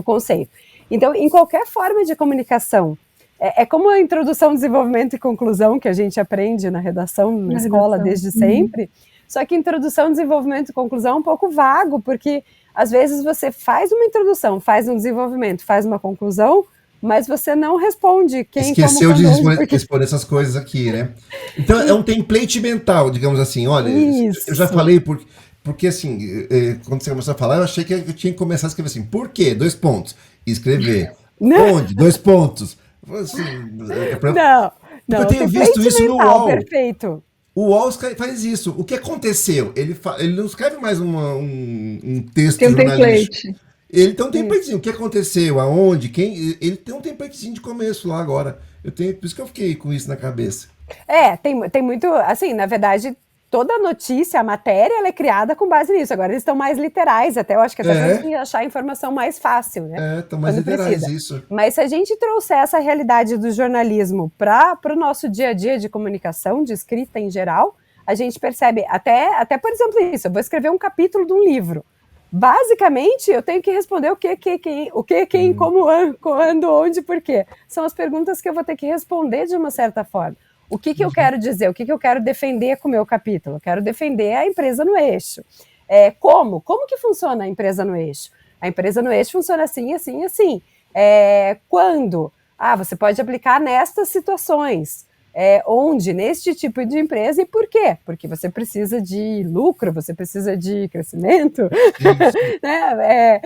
conceito. Então, em qualquer forma de comunicação, é como a introdução, desenvolvimento e conclusão que a gente aprende na redação, na escola desde sempre, só que introdução, desenvolvimento e conclusão é um pouco vago, porque às vezes você faz uma introdução, faz um desenvolvimento, faz uma conclusão, mas você não responde quem, esqueceu como, de responder essas coisas aqui, né? Então é um template mental, digamos assim. Olha, eu já falei porque assim, quando você começou a falar, eu achei que eu tinha que começar a escrever assim, por quê? 2 pontos. Escrever. Onde? 2 pontos. Assim, não, eu tenho visto isso no UOL. Perfeito. O UOL faz isso. O que aconteceu? Ele não escreve mais um texto jornalístico. Ele tem um templatezinho. O que aconteceu? Aonde? Quem? Ele tem um templatezinho de começo lá agora. Por isso que eu fiquei com isso na cabeça. Tem muito... Assim, na verdade, toda a notícia, a matéria, ela é criada com base nisso. Agora eles estão mais literais, até eu acho que até você tem que achar a informação mais fácil, né? Estão mais literais, isso. Mas se a gente trouxer essa realidade do jornalismo para o nosso dia a dia de comunicação, de escrita em geral, a gente percebe, até por exemplo, isso, eu vou escrever um capítulo de um livro. Basicamente, eu tenho que responder o que, quem, como, quando, onde, por quê. São as perguntas que eu vou ter que responder de uma certa forma. O que eu quero dizer? O que eu quero defender com o meu capítulo? Eu quero defender a empresa no eixo. Como? Como que funciona a empresa no eixo? A empresa no eixo funciona assim, assim, assim. Quando? Você pode aplicar nestas situações. Onde? Neste tipo de empresa. E por quê? Porque você precisa de lucro, você precisa de crescimento. Né?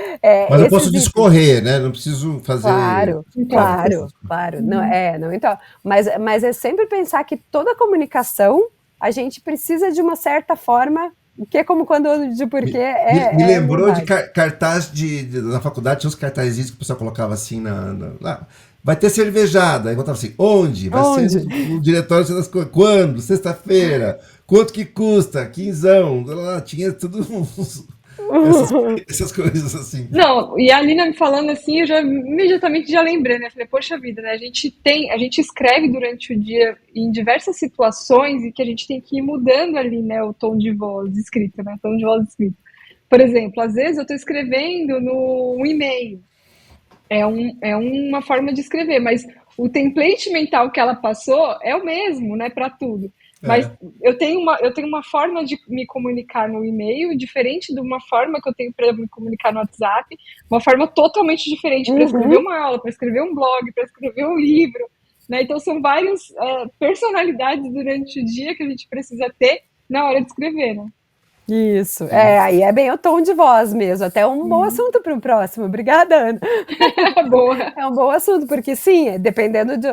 Mas eu posso discorrer, né? Não preciso fazer... Claro. Não, então, mas é sempre pensar que toda comunicação, a gente precisa de uma certa forma... O que, como, quando, onde, porquê me lembrou de cartaz na faculdade, tinha uns cartazinhos que o pessoal colocava assim lá. Vai ter cervejada. Aí botava assim, onde? Vai ser no diretório das coisas. Quando? Sexta-feira. Quanto que custa? Quinzão. Tinha tudo essas coisas assim. Não, e a Alina me falando assim, eu imediatamente já lembrei, né? Falei, poxa vida, né? A gente escreve durante o dia em diversas situações e que a gente tem que ir mudando ali, né? O tom de voz escrito, né? O tom de voz escrito. Por exemplo, às vezes eu estou escrevendo no e-mail. É uma forma de escrever, mas o template mental que ela passou é o mesmo, né, para tudo. Mas eu tenho uma forma de me comunicar no e-mail diferente de uma forma que eu tenho para me comunicar no WhatsApp, uma forma totalmente diferente para escrever uma aula, para escrever um blog, para escrever um livro, né? Então são várias personalidades durante o dia que a gente precisa ter na hora de escrever, né? Isso, aí é bem o tom de voz mesmo, até um bom assunto para o próximo. Obrigada, Ana. Boa. É um bom assunto, porque sim, dependendo de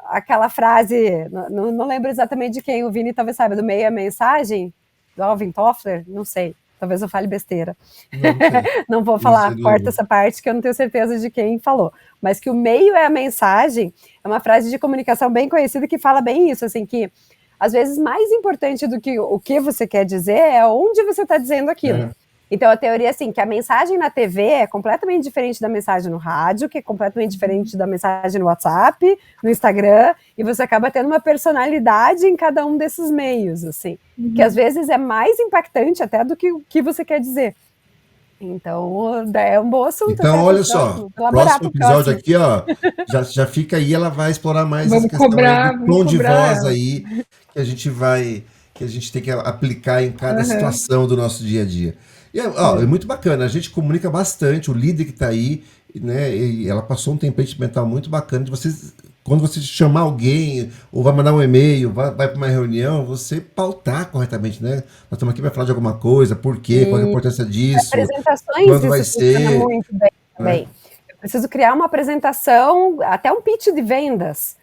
aquela frase, não lembro exatamente de quem, o Vini talvez saiba, do meio a mensagem, do Alvin Toffler, não sei, talvez eu fale besteira. Não vou falar, corta essa parte que eu não tenho certeza de quem falou, mas que o meio é a mensagem, é uma frase de comunicação bem conhecida que fala bem isso, assim, que às vezes mais importante do que o que você quer dizer é onde você está dizendo aquilo. Então a teoria é assim, que a mensagem na TV é completamente diferente da mensagem no rádio, que é completamente diferente da mensagem no WhatsApp, no Instagram, e você acaba tendo uma personalidade em cada um desses meios, assim, que às vezes é mais impactante até do que o que você quer dizer. Então, é um bom assunto. Então, olha só, próximo episódio aqui, ó, já fica aí, ela vai explorar mais essa questão do tom de voz aí, que a gente tem que aplicar em cada situação do nosso dia a dia. E, ó, é muito bacana, a gente comunica bastante, o líder que está aí, né, e ela passou um template mental muito bacana de vocês, quando você chamar alguém, ou vai mandar um e-mail, vai para uma reunião, você pautar corretamente, né? Nós estamos aqui para falar de alguma coisa, por quê, qual é a importância disso, apresentações, quando vai ser. Muito bem também. Eu preciso criar uma apresentação, até um pitch de vendas.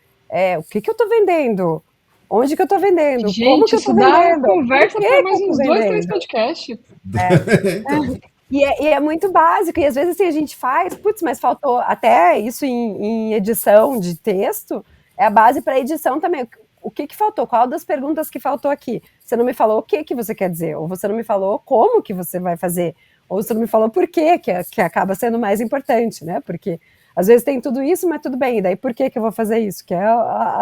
O que eu estou vendendo? Onde que eu estou vendendo? Gente, como que eu estou vendendo? Conversa para mais uns 2, 3 podcasts. Então. E é muito básico, e às vezes assim, a gente faz, mas faltou até isso em edição de texto, é a base para edição também. O que faltou? Qual das perguntas que faltou aqui? Você não me falou o que você quer dizer, ou você não me falou como que você vai fazer, ou você não me falou por quê, que acaba sendo mais importante, né? Porque às vezes tem tudo isso, mas tudo bem, e daí por que eu vou fazer isso? Que é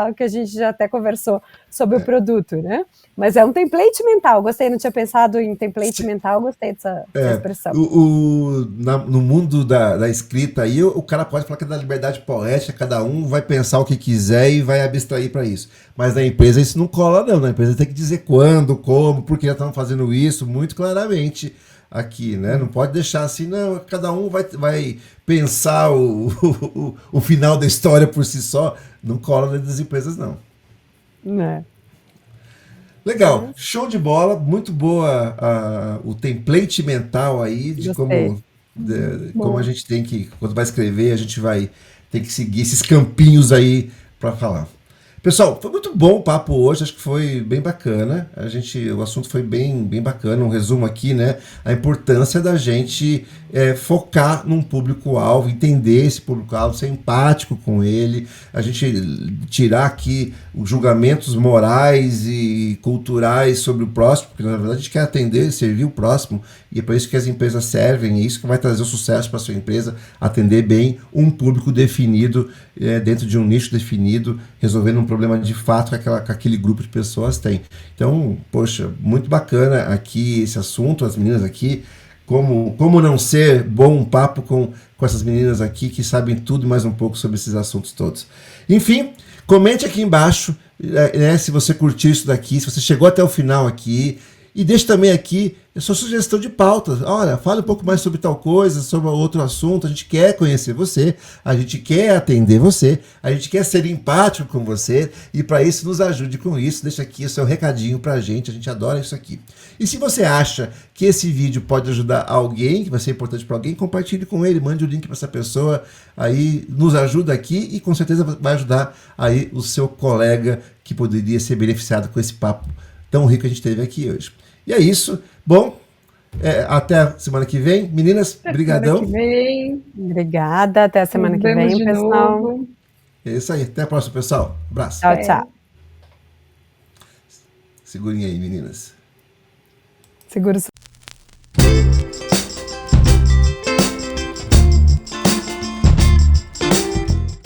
o que a gente já até conversou sobre o produto, né? Mas é um template mental, gostei, não tinha pensado em template mental, gostei dessa expressão. No mundo da escrita aí, o cara pode falar que é da liberdade poética, cada um vai pensar o que quiser e vai abstrair para isso. Mas na empresa isso não cola não, na empresa tem que dizer quando, como, por que já estão fazendo isso, muito claramente aqui, né? Não pode deixar assim, não, cada um vai pensar o final da história por si só, não cola dentro das empresas não. Legal, show de bola, muito boa o template mental aí de como a gente tem que, quando vai escrever, a gente vai ter que seguir esses campinhos aí para falar. Pessoal, foi muito bom o papo hoje, acho que foi bem bacana, o assunto foi bem bacana, um resumo aqui, né, a importância da gente focar num público-alvo, entender esse público-alvo, ser empático com ele, a gente tirar aqui os julgamentos morais e culturais sobre o próximo, porque na verdade a gente quer atender e servir o próximo, e é para isso que as empresas servem, e isso que vai trazer o sucesso para a sua empresa, atender bem um público definido, dentro de um nicho definido, resolvendo um problema de fato que aquele grupo de pessoas tem. Então, poxa, muito bacana aqui esse assunto, as meninas aqui, como não ser bom um papo com essas meninas aqui que sabem tudo e mais um pouco sobre esses assuntos todos. Enfim, comente aqui embaixo, né, se você curtiu isso daqui, se você chegou até o final aqui, e deixe também aqui a sua sugestão de pautas. Olha, fale um pouco mais sobre tal coisa, sobre outro assunto. A gente quer conhecer você, a gente quer atender você, a gente quer ser empático com você, e para isso nos ajude com isso. Deixa aqui o seu recadinho pra gente adora isso aqui. E se você acha que esse vídeo pode ajudar alguém, que vai ser importante para alguém, compartilhe com ele, mande o link para essa pessoa, aí nos ajuda aqui e com certeza vai ajudar aí o seu colega que poderia ser beneficiado com esse papo tão rico que a gente teve aqui hoje. E é isso. Bom, até a semana que vem. Meninas, brigadão. Obrigada. Até a semana que vem, pessoal. Novo. É isso aí. Até a próxima, pessoal. Abraço. Tchau, tchau. Segurem aí, meninas. Segura o